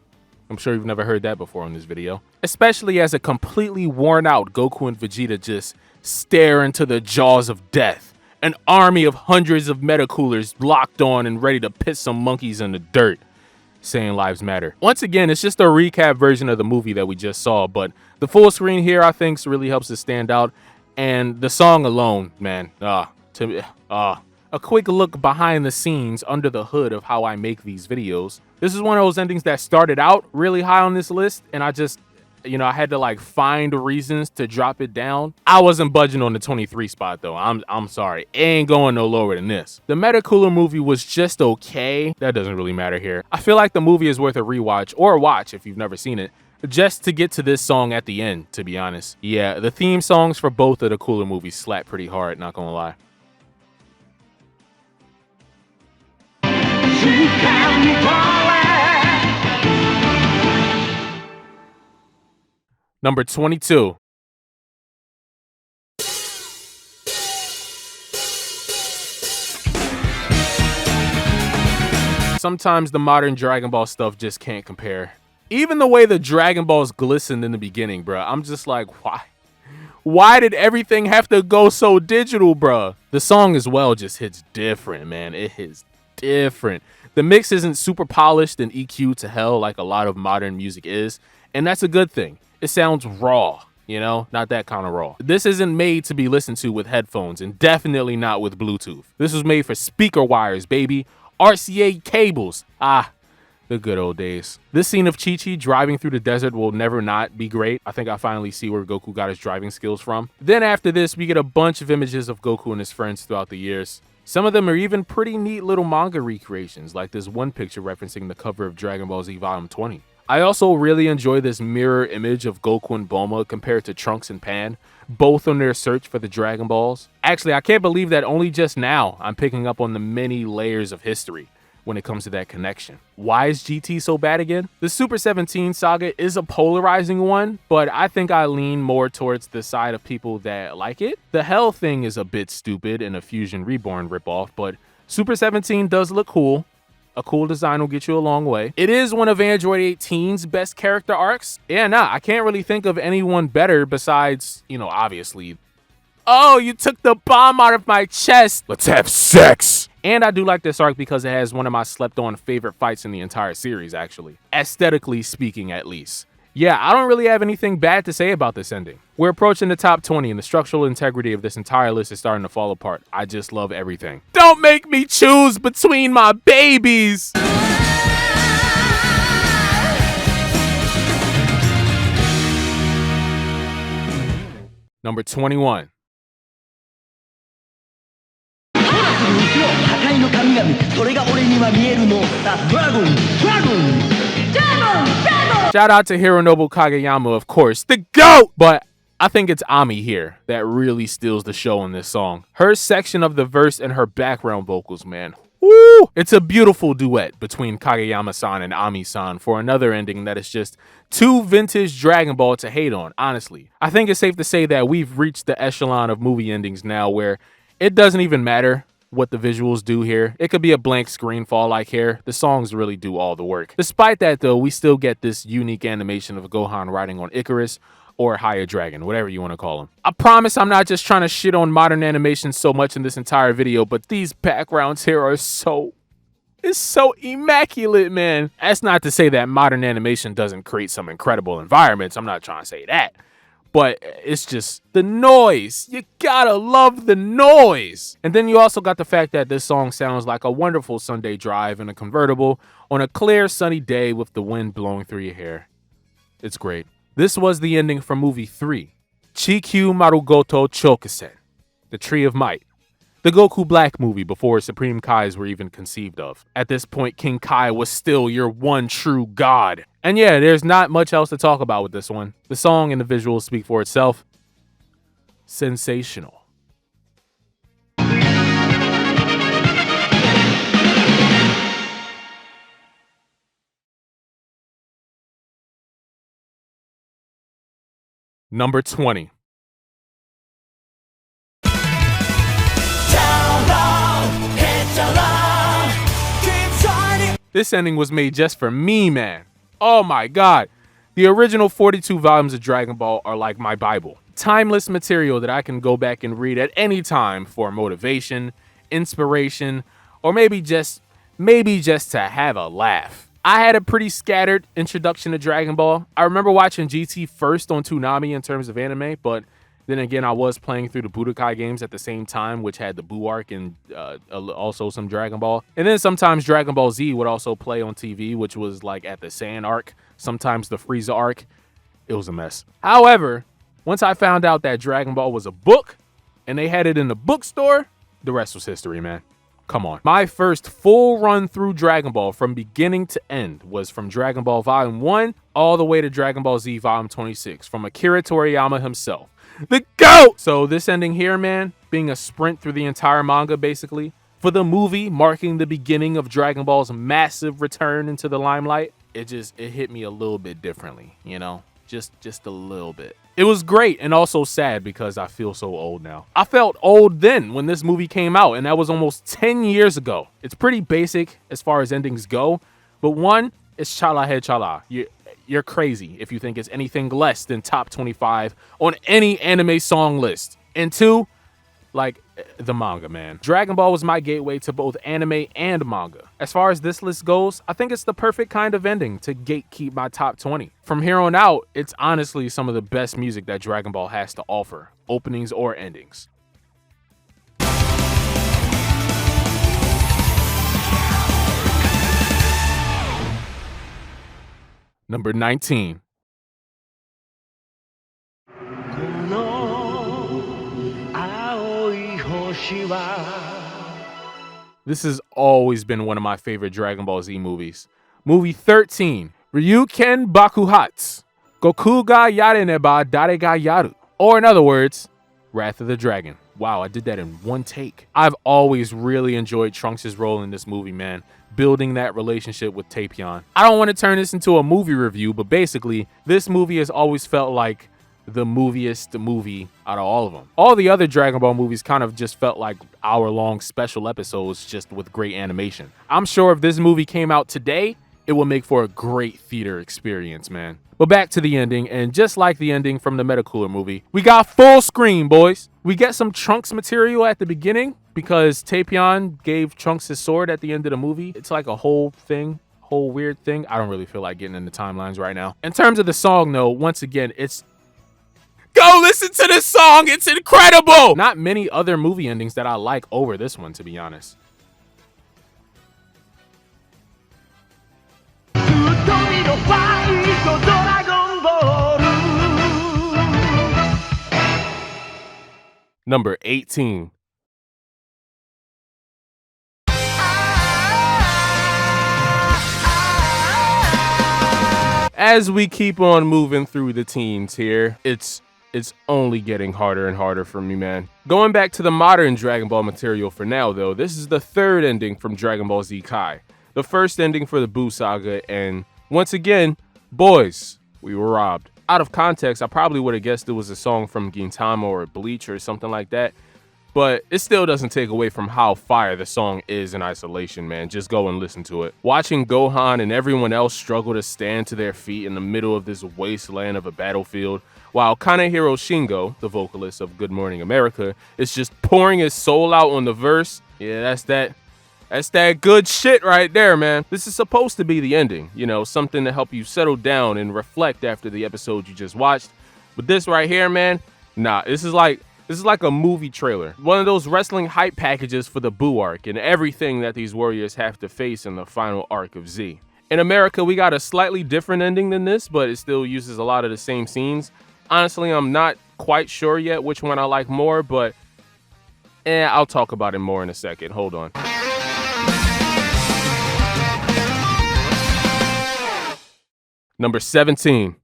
I'm sure you've never heard that before in this video. Especially as a completely worn out Goku and Vegeta just stare into the jaws of death An army of hundreds of metacoolers locked on and ready to pit some monkeys in the dirt, saying lives matter. Once again, it's just a recap version of the movie that we just saw, but the full screen here I think really helps it stand out, and the song alone, man, a quick look behind the scenes under the hood of how I make these videos. This is one of those endings that started out really high on this list, and I just, I had to like find reasons to drop it down. I wasn't budging on the 23 spot though. I'm sorry. It ain't going no lower than this. The Metacooler movie was just okay. That doesn't really matter here. I feel like the movie is worth a rewatch or a watch if you've never seen it, just to get to this song at the end, to be honest. Yeah, the theme songs for both of the Cooler movies slap pretty hard, not gonna lie. Number 22. Sometimes the modern Dragon Ball stuff just can't compare. Even the way the Dragon Balls glistened in the beginning, bruh. I'm just like, why? Why did everything have to go so digital, bruh? The song as well just hits different, man. It hits different. The mix isn't super polished and EQ'd to hell like a lot of modern music is, and that's a good thing. It sounds raw, not that kind of raw. This isn't made to be listened to with headphones, and definitely not with Bluetooth. This was made for speaker wires, baby. RCA cables. The good old days. This scene of Chi-Chi driving through the desert will never not be great. I think I finally see where Goku got his driving skills from. Then after this, we get a bunch of images of Goku and his friends throughout the years. Some of them are even pretty neat little manga recreations, like this one picture referencing the cover of Dragon Ball Z Volume 20. I also really enjoy this mirror image of Goku and Bulma compared to Trunks and Pan, both on their search for the Dragon Balls. Actually, I can't believe that only just now I'm picking up on the many layers of history when it comes to that connection. Why is GT so bad again? The Super 17 saga is a polarizing one, but I think I lean more towards the side of people that like it. The Hell thing is a bit stupid and a Fusion Reborn ripoff, but Super 17 does look cool. A cool design will get you a long way. It is one of Android 18's best character arcs. I can't really think of anyone better besides, obviously. Oh, you took the bomb out of my chest. Let's have sex. And I do like this arc because it has one of my slept-on favorite fights in the entire series, actually. Aesthetically speaking, at least. Yeah, I don't really have anything bad to say about this ending. We're approaching the top 20 and the structural integrity of this entire list is starting to fall apart. I just love everything. Don't make me choose between my babies! Number 21. Shout out to Hironobu Kageyama, of course, the GOAT! But I think it's Ami here that really steals the show in this song. Her section of the verse and her background vocals, man. Woo! It's a beautiful duet between Kageyama-san and Ami-san for another ending that is just too vintage Dragon Ball to hate on, honestly. I think it's safe to say that we've reached the echelon of movie endings now where it doesn't even matter what the visuals do here. It could be a blank screen fall like here. The songs really do all the work. Despite that though, we still get this unique animation of Gohan riding on Icarus or Higher Dragon, whatever you want to call him. I promise I'm not just trying to shit on modern animation so much in this entire video, but these backgrounds here are it's so immaculate, man. That's not to say that modern animation doesn't create some incredible environments. I'm not trying to say that. But it's just the noise. You gotta love the noise. And then you also got the fact that this song sounds like a wonderful Sunday drive in a convertible on a clear sunny day with the wind blowing through your hair. It's great. This was the ending from movie 3, Chikyu Marugoto Chokusen, The Tree of Might. The Goku Black movie before Supreme Kais were even conceived of. At this point, King Kai was still your one true god. And yeah, there's not much else to talk about with this one. The song and the visuals speak for itself. Sensational. Number 20. This ending was made just for me, man. Oh my god. The original 42 volumes of Dragon Ball are like my Bible. Timeless material that I can go back and read at any time for motivation, inspiration, or maybe just to have a laugh. I had a pretty scattered introduction to Dragon Ball. I remember watching GT first on Toonami in terms of anime, but then again, I was playing through the Budokai games at the same time, which had the Buu arc and also some Dragon Ball. And then sometimes Dragon Ball Z would also play on TV, which was like at the Saiyan arc, sometimes the Frieza arc. It was a mess. However, once I found out that Dragon Ball was a book and they had it in the bookstore, the rest was history, man. Come on. My first full run through Dragon Ball from beginning to end was from Dragon Ball Volume 1 all the way to Dragon Ball Z Volume 26 from Akira Toriyama himself. The GOAT! So this ending here, man, being a sprint through the entire manga, basically, for the movie marking the beginning of Dragon Ball's massive return into the limelight, it hit me a little bit differently, you know? Just a little bit. It was great and also sad because I feel so old now. I felt old then when this movie came out, and that was almost 10 years ago. It's pretty basic as far as endings go, but one, it's Chala Head Chala. You're crazy if you think it's anything less than top 25 on any anime song list. And two, like the manga, man. Dragon Ball was my gateway to both anime and manga. As far as this list goes, I think it's the perfect kind of ending to gatekeep my top 20. From here on out, it's honestly some of the best music that Dragon Ball has to offer, openings or endings. Number 19. This has always been one of my favorite Dragon Ball Z movies. Movie 13, Ryuken Bakuhatsu, Goku ga yareneba dare ga yaru. Or in other words, Wrath of the Dragon. Wow, I did that in one take. I've always really enjoyed Trunks' role in this movie, man. Building that relationship with Tapion. I don't want to turn this into a movie review, but basically, this movie has always felt like the moviest movie out of all of them. All the other Dragon Ball movies kind of just felt like hour-long special episodes just with great animation. I'm sure if this movie came out today, it would make for a great theater experience, man. But back to the ending, and just like the ending from the Metacooler movie, we got full screen, boys. We get some Trunks material at the beginning because Tapion gave Trunks his sword at the end of the movie. It's like a whole weird thing. I don't really feel like getting into timelines right now. In terms of the song, though, once again, go listen to this song. It's incredible. Not many other movie endings that I like over this one, to be honest. Number 18. As we keep on moving through the teens here, it's only getting harder and harder for me, man. Going back to the modern Dragon Ball material for now, though, this is the third ending from Dragon Ball Z Kai. The first ending for the Buu saga, and once again, boys, we were robbed. Out of context, I probably would have guessed it was a song from Gintama or Bleach or something like that, but it still doesn't take away from how fire the song is in isolation, man. Just go and listen to it. Watching Gohan and everyone else struggle to stand to their feet in the middle of this wasteland of a battlefield, while Kanehiro Shingo, the vocalist of Good Morning America, is just pouring his soul out on the verse. Yeah, that's that good shit right there, man. This is supposed to be the ending, you know, something to help you settle down and reflect after the episode you just watched. But this right here, man, nah, this is like a movie trailer. One of those wrestling hype packages for the Buu arc and everything that these warriors have to face in the final arc of Z. In America, we got a slightly different ending than this, but it still uses a lot of the same scenes. Honestly, I'm not quite sure yet which one I like more, but I'll talk about it more in a second. Hold on. Number 17.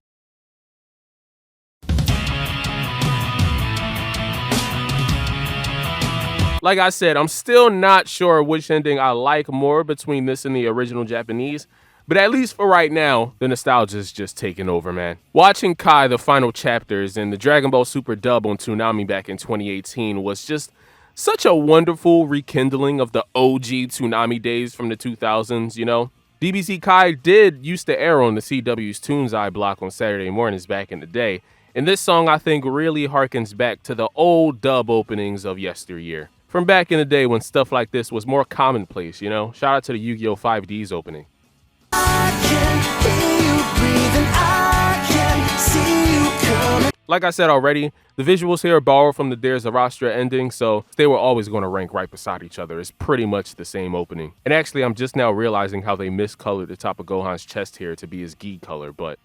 Like I said, I'm still not sure which ending I like more between this and the original Japanese, but at least for right now, the nostalgia is just taking over, man. Watching Kai, the final chapters, and the Dragon Ball Super dub on Toonami back in 2018 was just such a wonderful rekindling of the OG Toonami days from the 2000s, you know? DBZ Kai did used to air on the CW's Toon's Eye block on Saturday mornings back in the day, and this song I think really harkens back to the old dub openings of yesteryear. From back in the day when stuff like this was more commonplace, you know? Shout out to the Yu-Gi-Oh! 5D's opening. Like I said already, the visuals here are borrowed from the Der Zarathustra ending, so they were always going to rank right beside each other. It's pretty much the same opening. And actually, I'm just now realizing how they miscolored the top of Gohan's chest here to be his gi color, but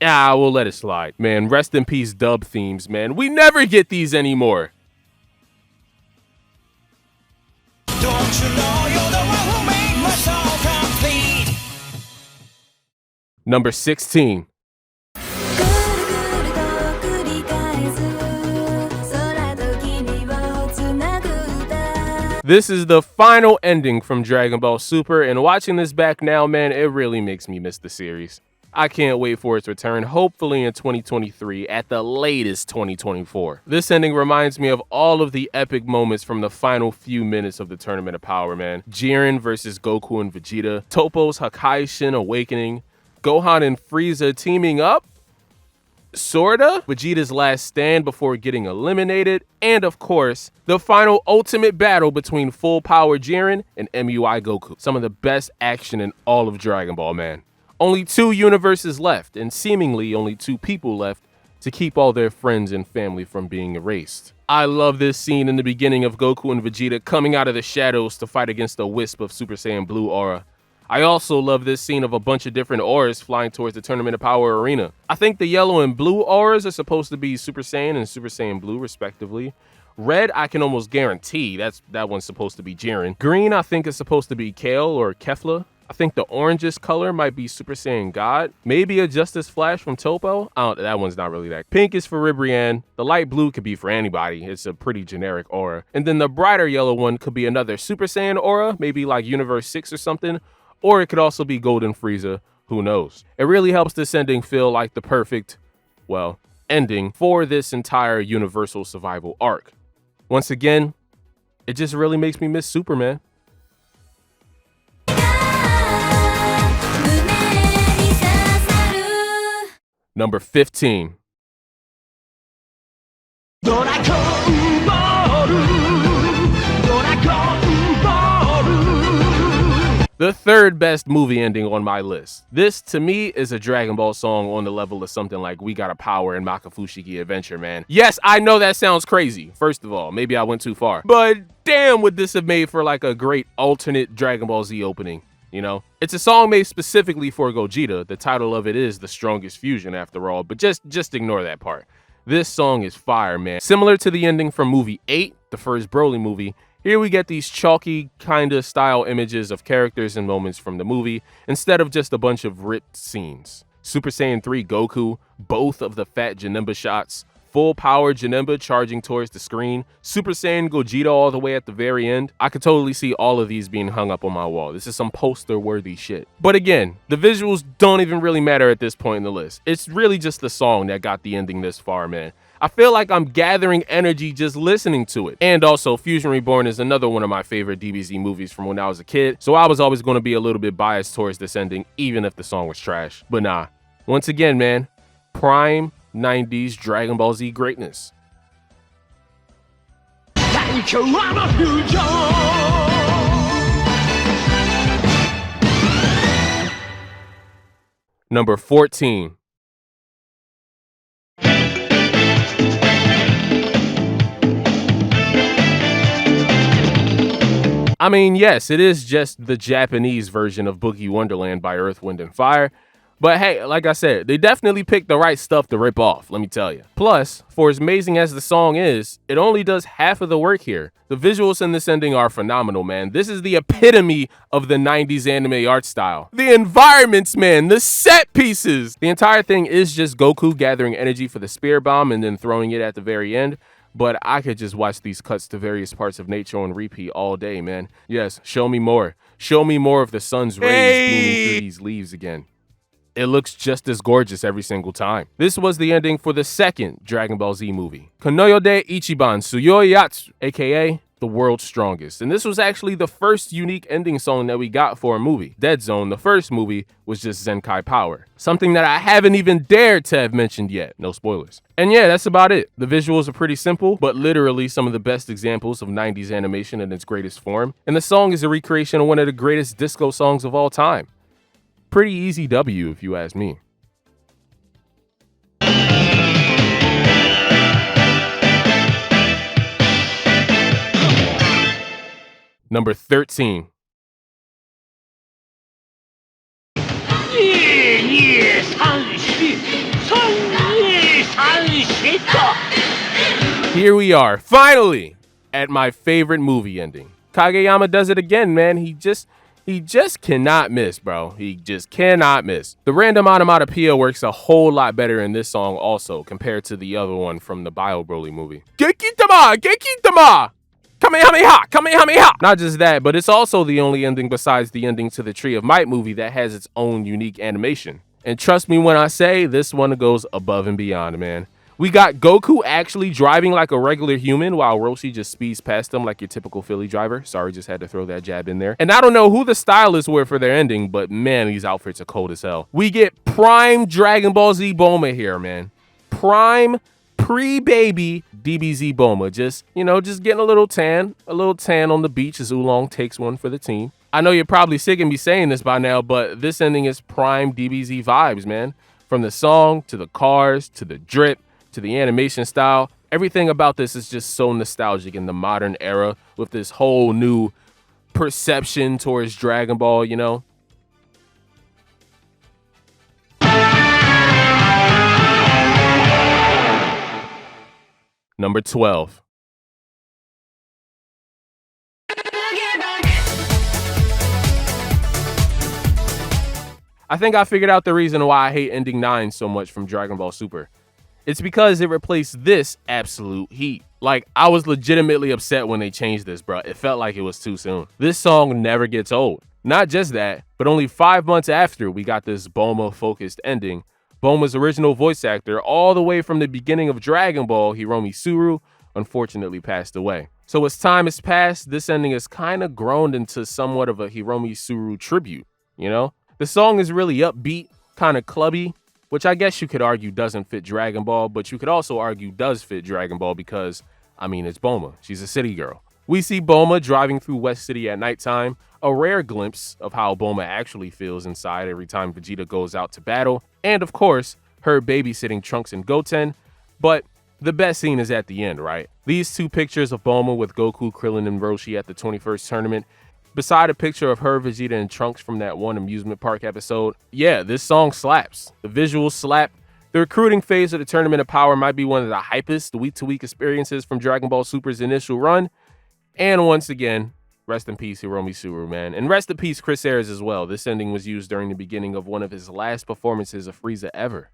yeah, we'll let it slide. Man, rest in peace dub themes, man. We never get these anymore. Don't you know you're the one who made my soul complete? Number 16. This is the final ending from Dragon Ball Super, and watching this back now, man, it really makes me miss the series. I can't wait for its return, hopefully in 2023, at the latest 2024. This ending reminds me of all of the epic moments from the final few minutes of the Tournament of Power, man. Jiren versus Goku and Vegeta, Toppo's Hakai-Shin awakening, Gohan and Frieza teaming up, sorta, Vegeta's last stand before getting eliminated, and of course, the final ultimate battle between full power Jiren and MUI Goku. Some of the best action in all of Dragon Ball, man. Only 2 universes left, and seemingly only 2 people left to keep all their friends and family from being erased. I love this scene in the beginning of Goku and Vegeta coming out of the shadows to fight against a wisp of Super Saiyan Blue aura. I also love this scene of a bunch of different auras flying towards the Tournament of Power arena. I think the yellow and blue auras are supposed to be Super Saiyan and Super Saiyan Blue, respectively. Red, I can almost guarantee that one's supposed to be Jiren. Green, I think is supposed to be Kale or Kefla. I think the orangest color might be Super Saiyan God. Maybe a Justice Flash from Toppo. That one's not really that. Pink is for Ribrianne. The light blue could be for anybody. It's a pretty generic aura. And then the brighter yellow one could be another Super Saiyan aura, maybe like Universe 6 or something. Or it could also be Golden Frieza, who knows. It really helps this ending feel like the perfect, well, ending for this entire Universal Survival arc. Once again, it just really makes me miss Superman. Number 15. The third best movie ending on my list. This, to me, is a Dragon Ball song on the level of something like We Gotta Power and Makafushigi Adventure, man. Yes, I know that sounds crazy. First of all, maybe I went too far. But damn, would this have made for like a great alternate Dragon Ball Z opening, you know? It's a song made specifically for Gogeta. The title of it is The Strongest Fusion, after all, but just ignore that part. This song is fire, man. Similar to the ending from movie 8, the first Broly movie, here we get these chalky kinda style images of characters and moments from the movie instead of just a bunch of ripped scenes. Super Saiyan 3 Goku, both of the fat Janemba shots, full power Janemba charging towards the screen, Super Saiyan Gogeta all the way at the very end. I could totally see all of these being hung up on my wall. This is some poster worthy shit. But again, the visuals don't even really matter at this point in the list. It's really just the song that got the ending this far, man. I feel like I'm gathering energy just listening to it. And also, Fusion Reborn is another one of my favorite DBZ movies from when I was a kid, so I was always going to be a little bit biased towards this ending, even if the song was trash. But nah, once again, man, prime 90s Dragon Ball Z greatness. Number 14. I mean, yes, it is just the Japanese version of Boogie Wonderland by Earth, Wind & Fire. But hey, like I said, they definitely picked the right stuff to rip off, let me tell you. Plus, for as amazing as the song is, it only does half of the work here. The visuals in this ending are phenomenal, man. This is the epitome of the 90s anime art style. The environments, man, the set pieces. The entire thing is just Goku gathering energy for the Spirit Bomb and then throwing it at the very end. But I could just watch these cuts to various parts of nature on repeat all day, man. Yes, show me more. Show me more of the sun's rays beaming through these leaves again. It looks just as gorgeous every single time. This was the ending for the second Dragon Ball Z movie, Konoyode Ichiban Tsuyoyatsu, aka the world's strongest. And this was actually the first unique ending song that we got for a movie. Dead Zone, the first movie, was just zenkai power. Something that I haven't even dared to have mentioned yet. No spoilers. And yeah, that's about it. The visuals are pretty simple, but literally some of the best examples of 90s animation in its greatest form. And the song is a recreation of one of the greatest disco songs of all time. Pretty easy W if you ask me. Number 13. Here we are, finally, at my favorite movie ending. Kageyama does it again, man. He just cannot miss, bro. He just cannot miss. The random onomatopoeia works a whole lot better in this song also, compared to the other one from the Bio Broly movie. Gekitama! Gekitama! Kamehameha! Kamehameha! Not just that, but it's also the only ending besides the ending to the Tree of Might movie that has its own unique animation. And trust me when I say, this one goes above and beyond, man. We got Goku actually driving like a regular human while Roshi just speeds past him like your typical Philly driver. Sorry, just had to throw that jab in there. And I don't know who the stylists were for their ending, but man, these outfits are cold as hell. We get prime Dragon Ball Z Bulma here, man. Prime pre-baby DBZ Bulma, just getting a little tan on the beach as Oolong takes one for the team. I know you're probably sick of me saying this by now, but this ending is prime DBZ vibes, man. From the song, to the cars, to the drip, to the animation style, everything about this is just so nostalgic in the modern era with this whole new perception towards Dragon Ball, you know? Number 12. I think I figured out the reason why I hate ending 9 so much from Dragon Ball Super. It's because it replaced this absolute heat. Like, I was legitimately upset when they changed this, bro. It felt like it was too soon. This song never gets old. Not just that, but only 5 months after we got this Bulma-focused ending, Bulma's original voice actor, all the way from the beginning of Dragon Ball, Hiromi Suru, unfortunately passed away. So as time has passed, this ending has kind of grown into somewhat of a Hiromi Suru tribute, you know? The song is really upbeat, kind of clubby, which I guess you could argue doesn't fit Dragon Ball, but you could also argue does fit Dragon Ball because, I mean, it's Bulma. She's a city girl. We see Bulma driving through West City at nighttime, a rare glimpse of how Bulma actually feels inside every time Vegeta goes out to battle, and of course, her babysitting Trunks and Goten, but the best scene is at the end, right? These two pictures of Bulma with Goku, Krillin, and Roshi at the 21st tournament, beside a picture of her, Vegeta, and Trunks from that one amusement park episode. Yeah, this song slaps. The visuals slap. The recruiting phase of the Tournament of Power might be one of the hypest week-to-week experiences from Dragon Ball Super's initial run. And once again, rest in peace, Hiromi Suru, man. And rest in peace, Chris Ayres as well. This ending was used during the beginning of one of his last performances of Frieza ever.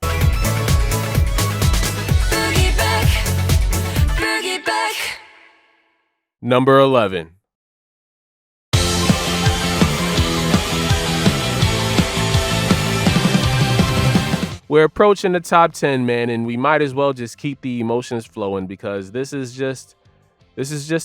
Boogie back. Boogie back. Number 11. We're approaching the top 10, man, and we might as well just keep the emotions flowing because this is just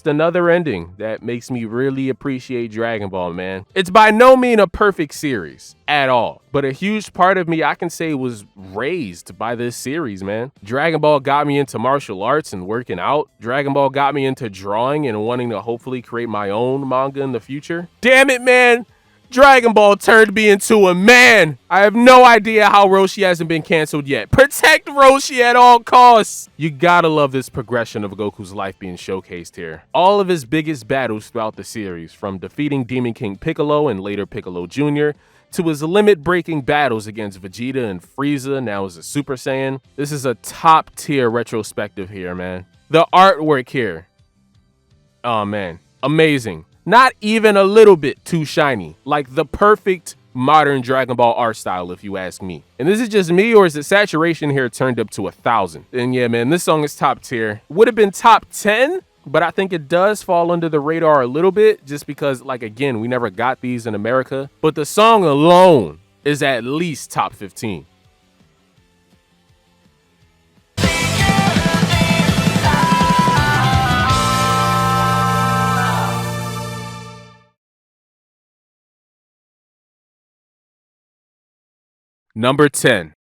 another ending that makes me really appreciate Dragon Ball, man. It's by no means a perfect series at all, but a huge part of me I can say was raised by this series, man. Dragon Ball got me into martial arts and working out. Dragon Ball got me into drawing and wanting to hopefully create my own manga in the future. Damn it, man. Dragon Ball turned me into a man. I have no idea how Roshi hasn't been canceled yet. Protect Roshi at all costs. You gotta love this progression of Goku's life being showcased here. All of his biggest battles throughout the series, from defeating Demon King Piccolo and later Piccolo Jr., to his limit-breaking battles against Vegeta and Frieza, now as a Super Saiyan. This is a top-tier retrospective here, man. The artwork here. Oh, man. Amazing. Not even a little bit too shiny. Like the perfect modern Dragon Ball art style, if you ask me. And this is just me, or is the saturation here turned up to 1,000? And yeah, man, this song is top tier. Would have been top 10, but I think it does fall under the radar a little bit just because, like, again, we never got these in America. But the song alone is at least top 15. Number 10.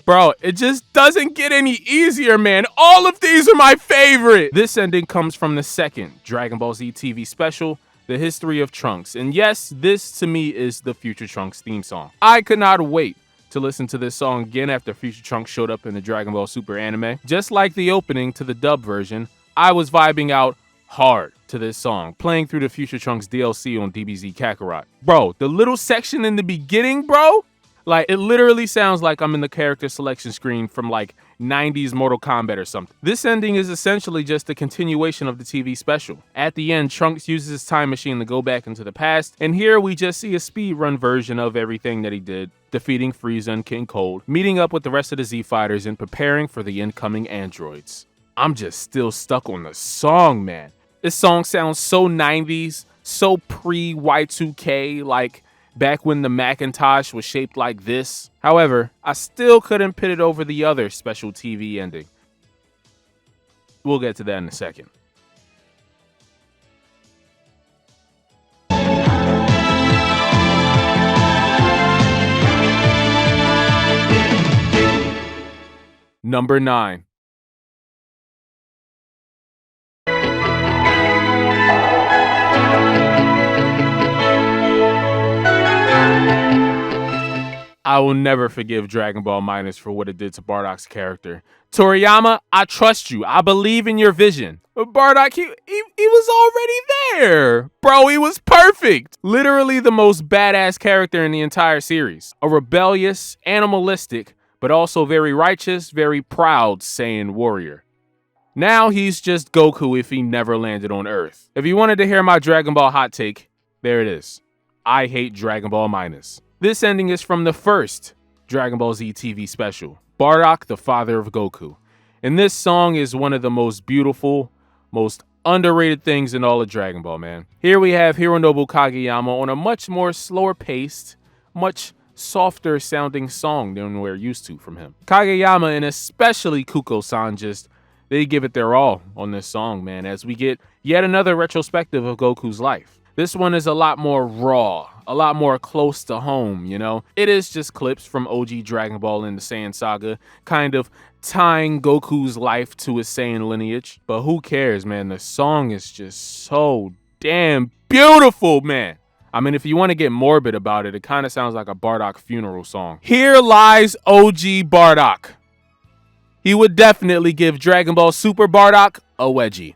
Bro, it just doesn't get any easier, man. All of these are my favorite. This ending comes from the second Dragon Ball Z TV special, The History of Trunks. And yes, this to me is the Future Trunks theme song. I could not wait to listen to this song again after Future Trunks showed up in the Dragon Ball Super anime. Just like the opening to the dub version, I was vibing out hard to this song, playing through the Future Trunks DLC on DBZ Kakarot. Bro, the little section in the beginning, bro, like, it literally sounds like I'm in the character selection screen from like 90s Mortal Kombat or something. This ending is essentially just a continuation of the TV special. At the end, Trunks uses his time machine to go back into the past, and here we just see a speedrun version of everything that he did, defeating Frieza and King Cold, meeting up with the rest of the Z Fighters, and preparing for the incoming androids. I'm just still stuck on the song, man. This song sounds so 90s, so pre-Y2K, like back when the Macintosh was shaped like this. However, I still couldn't pit it over the other special TV ending. We'll get to that in a second. Number 9. I will never forgive Dragon Ball Minus for what it did to Bardock's character. Toriyama, I trust you. I believe in your vision. But Bardock, he was already there. Bro, he was perfect. Literally the most badass character in the entire series. A rebellious, animalistic, but also very righteous, very proud Saiyan warrior. Now he's just Goku if he never landed on Earth. If you wanted to hear my Dragon Ball hot take, there it is. I hate Dragon Ball Minus. This ending is from the first Dragon Ball Z TV special, Bardock, the father of Goku. And this song is one of the most beautiful, most underrated things in all of Dragon Ball, man. Here we have Hironobu Kageyama on a much more slower paced, much softer sounding song than we're used to from him. Kageyama and especially Kuko-san they give it their all on this song, man, as we get yet another retrospective of Goku's life. This one is a lot more raw, a lot more close to home, you know? It is just clips from OG Dragon Ball and the Saiyan saga, kind of tying Goku's life to his Saiyan lineage. But who cares, man? The song is just so damn beautiful, man. I mean, if you want to get morbid about it, it kind of sounds like a Bardock funeral song. Here lies OG Bardock. He would definitely give Dragon Ball Super Bardock a wedgie.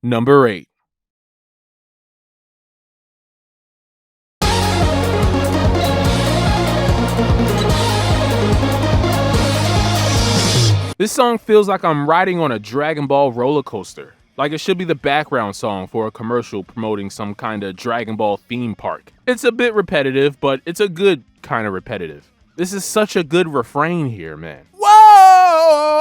Number 8. This song feels like I'm riding on a Dragon Ball roller coaster. Like it should be the background song for a commercial promoting some kind of Dragon Ball theme park. It's a bit repetitive, but it's a good kind of repetitive. This is such a good refrain here, man. Whoa!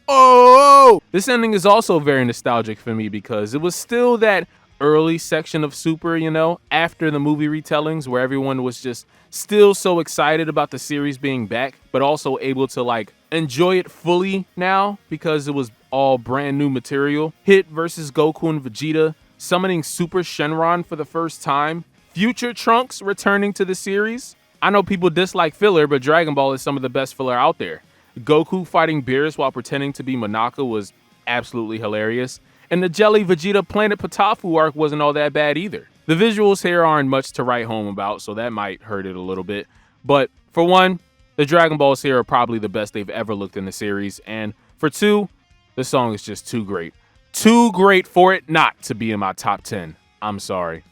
Oh! This ending is also very nostalgic for me because it was still that early section of Super, you know, after the movie retellings where everyone was just still so excited about the series being back, but also able to like enjoy it fully now because it was all brand new material. Hit versus Goku and Vegeta, summoning Super Shenron for the first time, Future Trunks returning to the series. I know people dislike filler, but Dragon Ball is some of the best filler out there. Goku fighting Beerus while pretending to be Monaka was absolutely hilarious. And the Jelly Vegeta Planet Patafu arc wasn't all that bad either. The visuals here aren't much to write home about, so that might hurt it a little bit. But for one, the Dragon Balls here are probably the best they've ever looked in the series. And for two, the song is just too great. Too great for it not to be in my top 10. I'm sorry.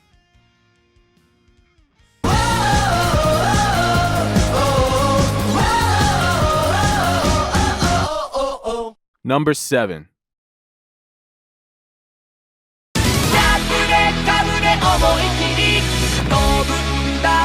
Number 7.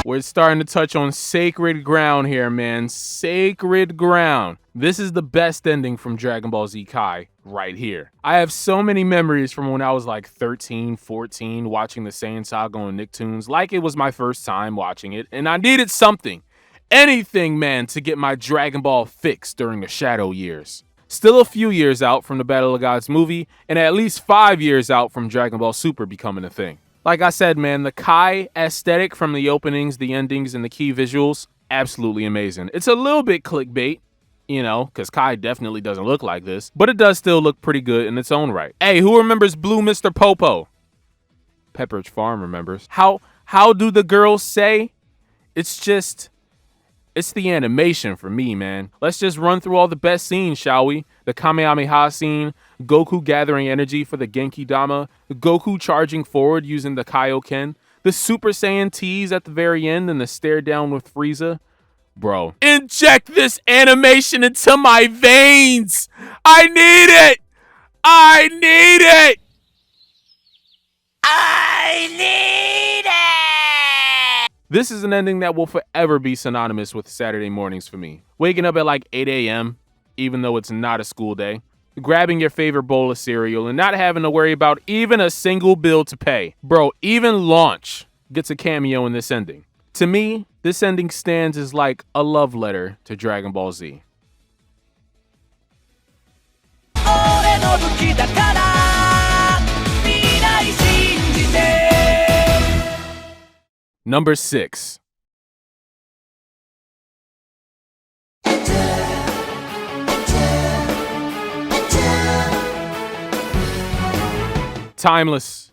We're starting to touch on sacred ground here, man. Sacred ground. This is the best ending from Dragon Ball Z Kai right here. I have so many memories from when I was like 13, 14, watching the Saiyan Saga on Nicktoons like it was my first time watching it, and I needed something, anything, man, to get my Dragon Ball fix during the shadow years. Still a few years out from the Battle of Gods movie, and at least 5 years out from Dragon Ball Super becoming a thing. Like I said, man, the Kai aesthetic from the openings, the endings, and the key visuals, absolutely amazing. It's a little bit clickbait, you know, because Kai definitely doesn't look like this, but it does still look pretty good in its own right. Hey, who remembers Blue Mr. Popo? Pepperidge Farm remembers. How do the girls say? It's the animation for me, man. Let's just run through all the best scenes, shall we? The Kamehameha scene, Goku gathering energy for the Genki Dama, Goku charging forward using the Kaioken, the Super Saiyan tease at the very end, and the stare down with Frieza. Bro, inject this animation into my veins! I need it! I need it! I need it! This is an ending that will forever be synonymous with Saturday mornings for me. Waking up at like 8 a.m., even though it's not a school day, grabbing your favorite bowl of cereal and not having to worry about even a single bill to pay. Bro, even Launch gets a cameo in this ending. To me, this ending stands as like a love letter to Dragon Ball Z. Number 6. Timeless.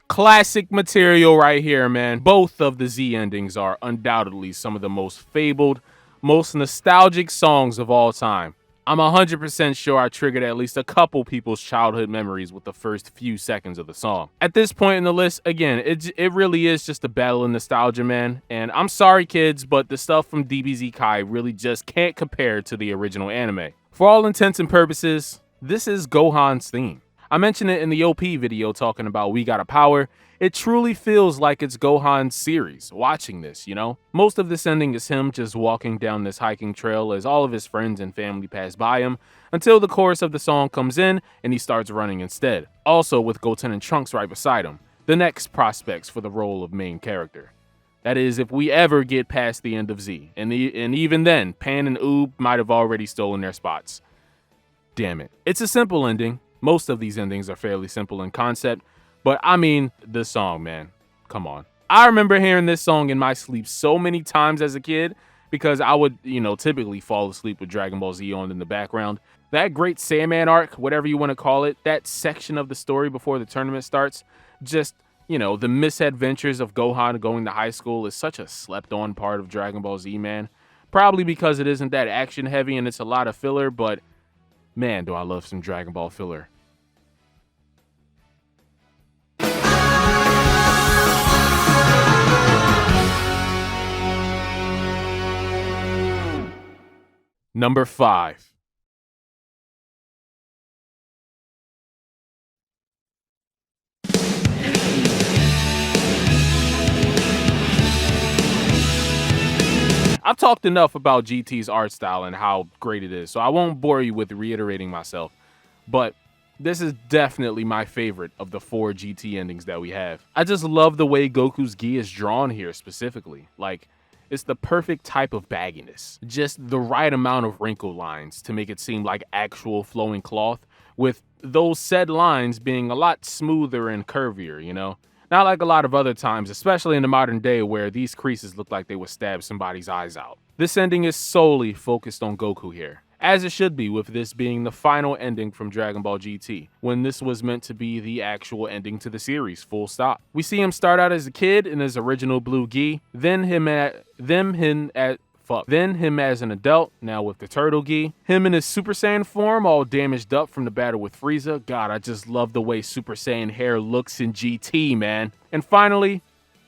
Classic material right here, man. Both of the Z endings are undoubtedly some of the most fabled, most nostalgic songs of all time. I'm 100% sure I triggered at least a couple people's childhood memories with the first few seconds of the song. At this point in the list, again, it really is just a battle of nostalgia, man. And I'm sorry, kids, but the stuff from DBZ Kai really just can't compare to the original anime. For all intents and purposes, this is Gohan's theme. I mentioned it in the OP video talking about We Gotta Power. It truly feels like it's Gohan's series, watching this, you know? Most of this ending is him just walking down this hiking trail as all of his friends and family pass by him, until the chorus of the song comes in and he starts running instead. Also with Goten and Trunks right beside him, the next prospects for the role of main character. That is, if we ever get past the end of Z, and even then, Pan and Oob might have already stolen their spots. Damn it. It's a simple ending. Most of these endings are fairly simple in concept, but I mean, the song, man, come on. I remember hearing this song in my sleep so many times as a kid because I would, typically fall asleep with Dragon Ball Z on in the background. That great Saiyaman arc, whatever you want to call it, that section of the story before the tournament starts, just, the misadventures of Gohan going to high school is such a slept-on part of Dragon Ball Z, man. Probably because it isn't that action-heavy and it's a lot of filler, but man, do I love some Dragon Ball filler. Number 5. I've talked enough about GT's art style and how great it is, so I won't bore you with reiterating myself, but this is definitely my favorite of the 4 GT endings that we have. I just love the way Goku's gi is drawn here specifically. Like, it's the perfect type of bagginess. Just the right amount of wrinkle lines to make it seem like actual flowing cloth, with those said lines being a lot smoother and curvier, Not like a lot of other times, especially in the modern day where these creases look like they would stab somebody's eyes out. This ending is solely focused on Goku here, as it should be, with this being the final ending from Dragon Ball GT, when this was meant to be the actual ending to the series, full stop. We see him start out as a kid in his original blue gi, then him as an adult, now with the turtle gi, him in his Super Saiyan form, all damaged up from the battle with Frieza. God, I just love the way Super Saiyan hair looks in GT, man. And finally,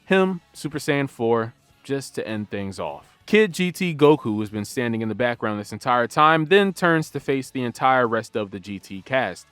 him, Super Saiyan 4, just to end things off. Kid GT Goku has been standing in the background this entire time, then turns to face the entire rest of the GT cast,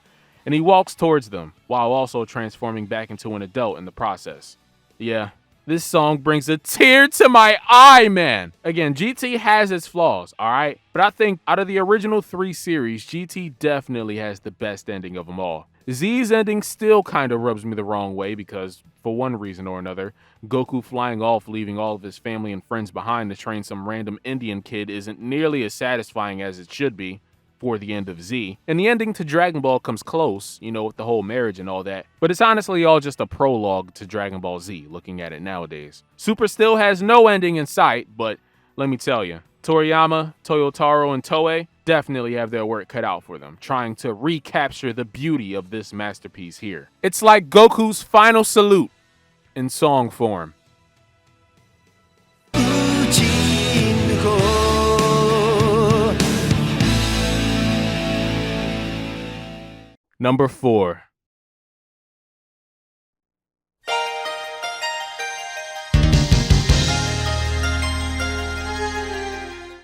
and he walks towards them, while also transforming back into an adult in the process. Yeah, This song brings a tear to my eye, man. Again, GT has its flaws, all right? But I think out of the original 3 series, GT definitely has the best ending of them all. Z's ending still kind of rubs me the wrong way because, for one reason or another, Goku flying off, leaving all of his family and friends behind to train some random Indian kid isn't nearly as satisfying as it should be for the end of Z. And the ending to Dragon Ball comes close, you know, with the whole marriage and all that. But it's honestly all just a prologue to Dragon Ball Z, looking at it nowadays. Super still has no ending in sight, but let me tell you, Toriyama, Toyotaro, and Toei definitely have their work cut out for them, trying to recapture the beauty of this masterpiece here. It's like Goku's final salute in song form. Number 4.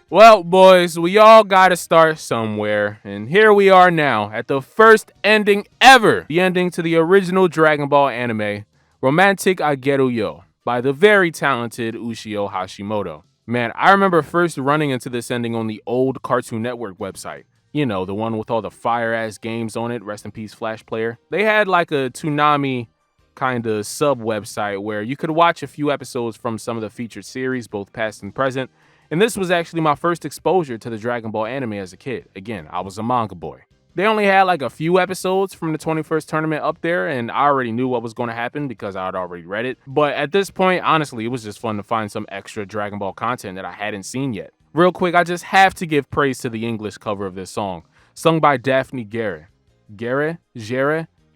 Well, boys, we all gotta start somewhere, and here we are now at the first ending ever, the ending to the original Dragon Ball anime, Romantic Ageru Yo, by the very talented Ushio Hashimoto. Man, I remember first running into this ending on the old Cartoon Network website. You know, the one with all the fire-ass games on it, rest in peace Flash Player. They had like a Toonami kind of sub-website where you could watch a few episodes from some of the featured series, both past and present. And this was actually my first exposure to the Dragon Ball anime as a kid. Again, I was a manga boy. They only had like a few episodes from the 21st tournament up there, and I already knew what was going to happen because I had already read it. But at this point, honestly, it was just fun to find some extra Dragon Ball content that I hadn't seen yet. Real quick, I just have to give praise to the English cover of this song, sung by Daphne Guerre. Guerre?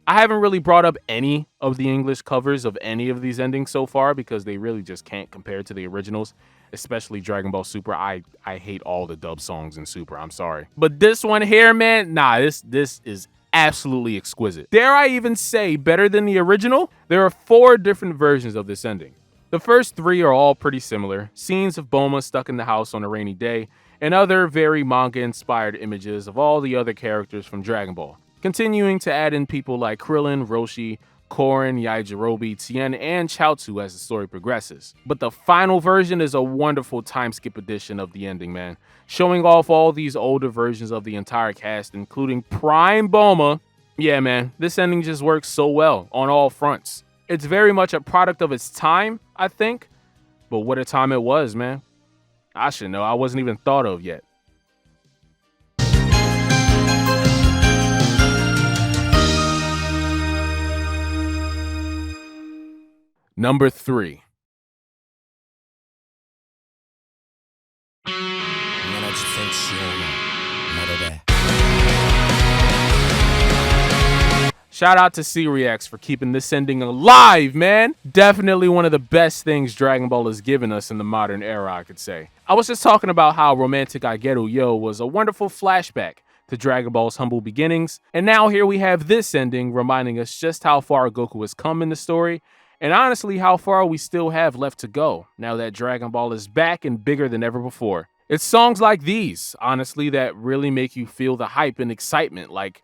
I haven't really brought up any of the English covers of any of these endings so far because they really just can't compare to the originals, especially Dragon Ball Super. I hate all the dub songs in Super, I'm sorry. But this one here, man, nah, this is absolutely exquisite. Dare I even say better than the original? There are 4 different versions of this ending. The first 3 are all pretty similar. Scenes of Bulma stuck in the house on a rainy day, and other very manga-inspired images of all the other characters from Dragon Ball, continuing to add in people like Krillin, Roshi, Korin, Yajirobe, Tien, and Chaozu as the story progresses. But the final version is a wonderful time skip edition of the ending, man, showing off all these older versions of the entire cast, including Prime Bulma. Yeah, man, this ending just works so well on all fronts. It's very much a product of its time, I think, but what a time it was, man. I should know, I wasn't even thought of yet. Number 3. Shout out to C-Reacts for keeping this ending alive, man. Definitely one of the best things Dragon Ball has given us in the modern era, I could say. I was just talking about how Romantic Ageru Yo was a wonderful flashback to Dragon Ball's humble beginnings, and now here we have this ending reminding us just how far Goku has come in the story, and honestly how far we still have left to go now that Dragon Ball is back and bigger than ever before. It's songs like these, honestly, that really make you feel the hype and excitement, like,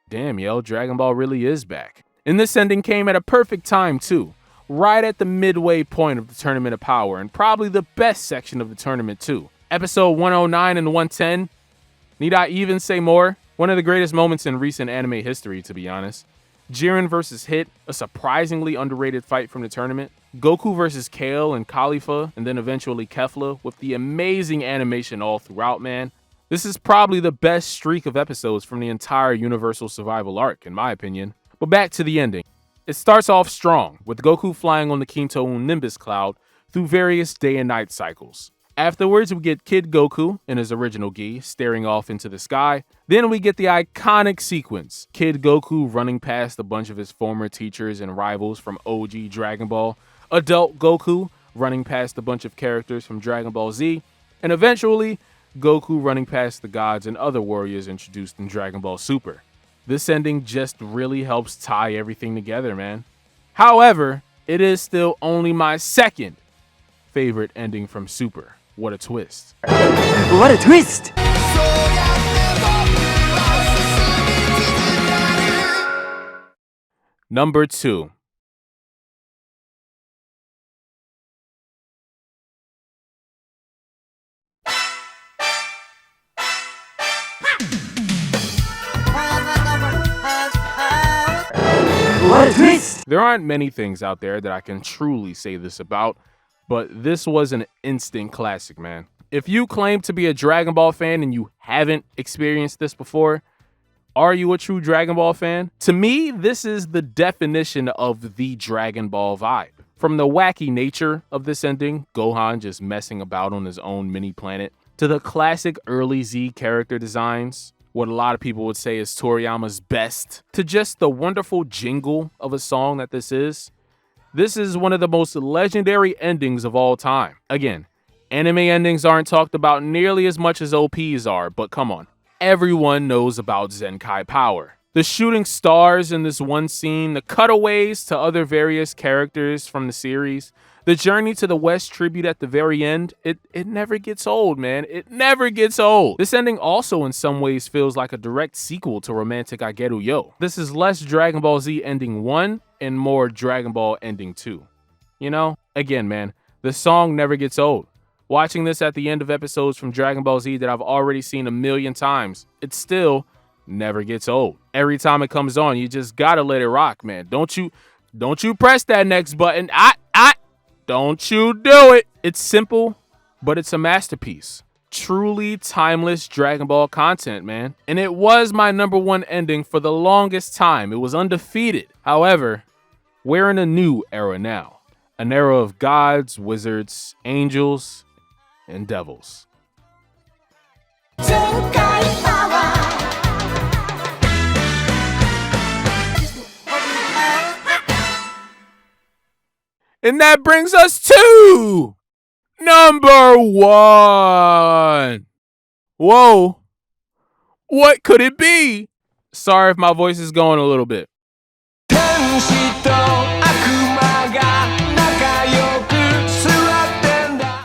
damn, yo, Dragon Ball really is back. And this ending came at a perfect time, too. Right at the midway point of the Tournament of Power, and probably the best section of the tournament, too. Episode 109 and 110. Need I even say more? One of the greatest moments in recent anime history, to be honest. Jiren versus Hit, a surprisingly underrated fight from the tournament. Goku versus Kale and Khalifa, and then eventually Kefla, with the amazing animation all throughout, man. This is probably the best streak of episodes from the entire Universal Survival arc, in my opinion. But back to the ending. It starts off strong, with Goku flying on the Kinto Nimbus cloud through various day and night cycles. Afterwards, we get Kid Goku in his original gi, staring off into the sky. Then we get the iconic sequence, Kid Goku running past a bunch of his former teachers and rivals from OG Dragon Ball, adult Goku running past a bunch of characters from Dragon Ball Z, and eventually, Goku running past the gods and other warriors introduced in Dragon Ball Super. This ending just really helps tie everything together, man. However, it is still only my second favorite ending from Super. What a twist. What a twist! Number 2. What a twist! There aren't many things out there that I can truly say this about, but this was an instant classic, man. If you claim to be a Dragon Ball fan and you haven't experienced this before, are you a true Dragon Ball fan? To me, this is the definition of the Dragon Ball vibe. From the wacky nature of this ending, Gohan just messing about on his own mini planet, to the classic early Z character designs, what a lot of people would say is Toriyama's best, to just the wonderful jingle of a song that this is one of the most legendary endings of all time. Again, anime endings aren't talked about nearly as much as OPs are, but come on. Everyone knows about zenkai power. The shooting stars in this one scene, the cutaways to other various characters from the series, the journey to the West tribute at the very end, it never gets old, man. It never gets old. This ending also in some ways feels like a direct sequel to Romantic Ageru Yo. This is less Dragon Ball Z ending 1 and more Dragon Ball ending 2. You know, again, man, the song never gets old. Watching this at the end of episodes from Dragon Ball Z that I've already seen a million times, it still never gets old. Every time it comes on, you just gotta let it rock, man. Don't you press that next button. Don't you do it. It's simple, but it's a masterpiece. Truly timeless Dragon Ball content, man. And it was my #1 ending for the longest time. It was undefeated. However, we're in a new era now. An era of gods, wizards, angels, and devils. And that brings us to #1. Whoa. What could it be? Sorry if my voice is going a little bit.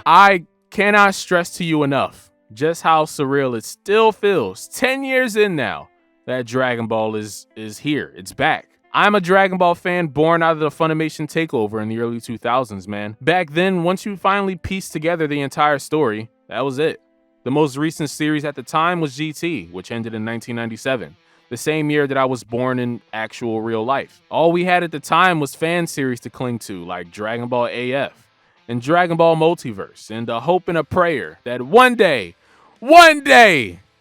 I cannot stress to you enough just how surreal it still feels 10 years in now that Dragon Ball is here. It's back. I'm a Dragon Ball fan born out of the Funimation takeover in the early 2000s, man. Back then, once you finally pieced together the entire story, that was it. The most recent series at the time was GT, which ended in 1997, the same year that I was born in actual real life. All we had at the time was fan series to cling to, like Dragon Ball AF and Dragon Ball Multiverse, and a hope and a prayer that one day,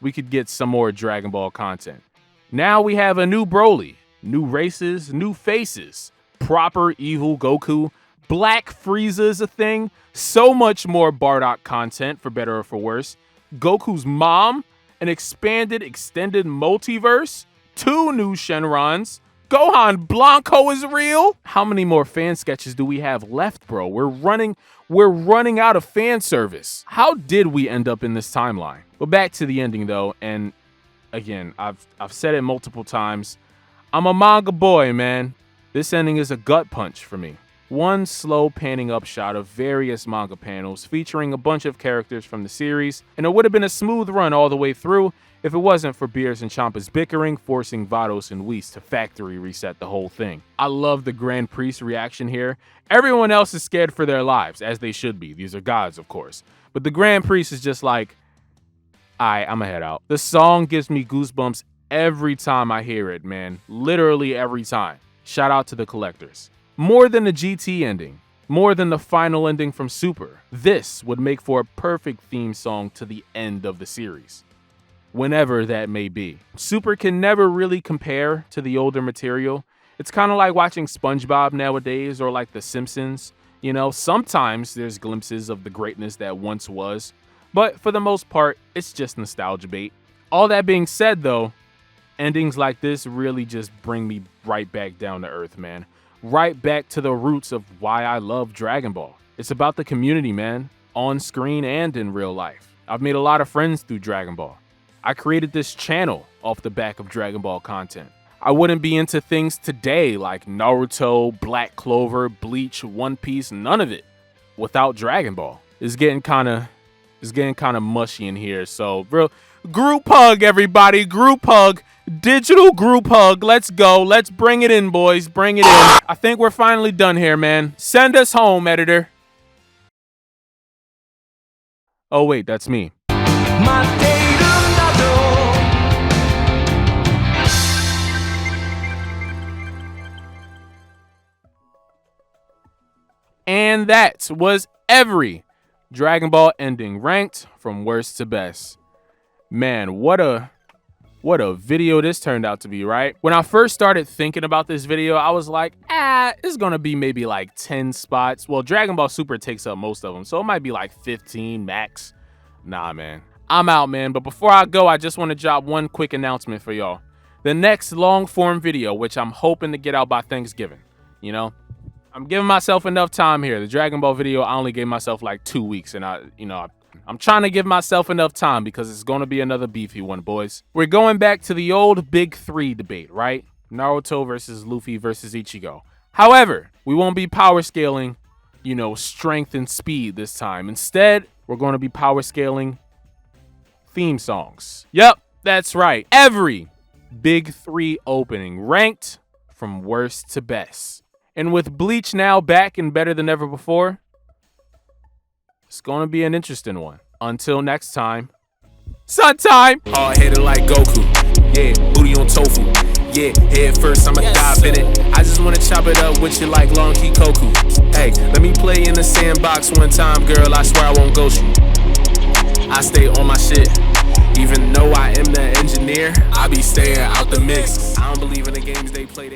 we could get some more Dragon Ball content. Now we have a new Broly, new races, new faces, proper evil Goku, Black Frieza's a thing, so much more Bardock content for better or for worse, Goku's mom, an expanded, extended multiverse, 2 new Shenrons, Gohan Blanco is real. How many more fan sketches do we have left, bro? We're running out of fan service. How did we end up in this timeline? But back to the ending though, and again, I've said it multiple times. I'm a manga boy, man. This ending is a gut punch for me. One slow panning up shot of various manga panels featuring a bunch of characters from the series, and it would have been a smooth run all the way through if it wasn't for Beerus and Champa's bickering, forcing Vados and Whis to factory reset the whole thing. I love the Grand Priest reaction here. Everyone else is scared for their lives, as they should be. These are gods, of course. But the Grand Priest is just like, alright, I'ma head out. The song gives me goosebumps every time I hear it, man. Literally every time. Shout out to the collectors. More than the GT ending, more than the final ending from Super, this would make for a perfect theme song to the end of the series, whenever that may be. Super can never really compare to the older material. It's kind of like watching SpongeBob nowadays or like The Simpsons. You know, sometimes there's glimpses of the greatness that once was, but for the most part, it's just nostalgia bait. All that being said though, endings like this really just bring me right back down to earth, man. Right back to the roots of why I love Dragon Ball. It's about the community, man, on screen and in real life. I've made a lot of friends through Dragon Ball. I created this channel off the back of Dragon Ball content. I wouldn't be into things today like Naruto, Black Clover, Bleach, One Piece, none of it without Dragon Ball. It's getting kind of mushy in here, so real group hug, everybody, group hug. Digital group hug. Let's go. Let's bring it in, boys. Bring it in. I think we're finally done here, man. Send us home, editor. Oh, wait, that's me. And that was every Dragon Ball ending ranked from worst to best. Man, what a video this turned out to be, right? When I first started thinking about this video, I was like, it's gonna be maybe like 10 spots. Well, Dragon Ball Super takes up most of them, so it might be like 15 max. Nah, man. I'm out, man. But before I go, I just want to drop one quick announcement for y'all. The next long form video, which I'm hoping to get out by Thanksgiving, you know, I'm giving myself enough time here. The Dragon Ball video, I only gave myself like 2 weeks, and I'm trying to give myself enough time because it's going to be another beefy one, boys. We're going back to the old Big 3 debate, right? Naruto versus Luffy versus Ichigo. However, we won't be power scaling, strength and speed this time. Instead, we're going to be power scaling theme songs. Yep, that's right. Every Big 3 opening ranked from worst to best. And with Bleach now back and better than ever before, it's gonna be an interesting one. Until next time, sun time! Hard-headed like Goku, yeah, booty on tofu, yeah, head first, I'ma dive in it. I just wanna chop it up with you like Long Kikoku. Hey, let me play in the sandbox one time, girl, I swear I won't ghost you. I stay on my shit, even though I am the engineer, I be staying out the mix. I don't believe in the games they play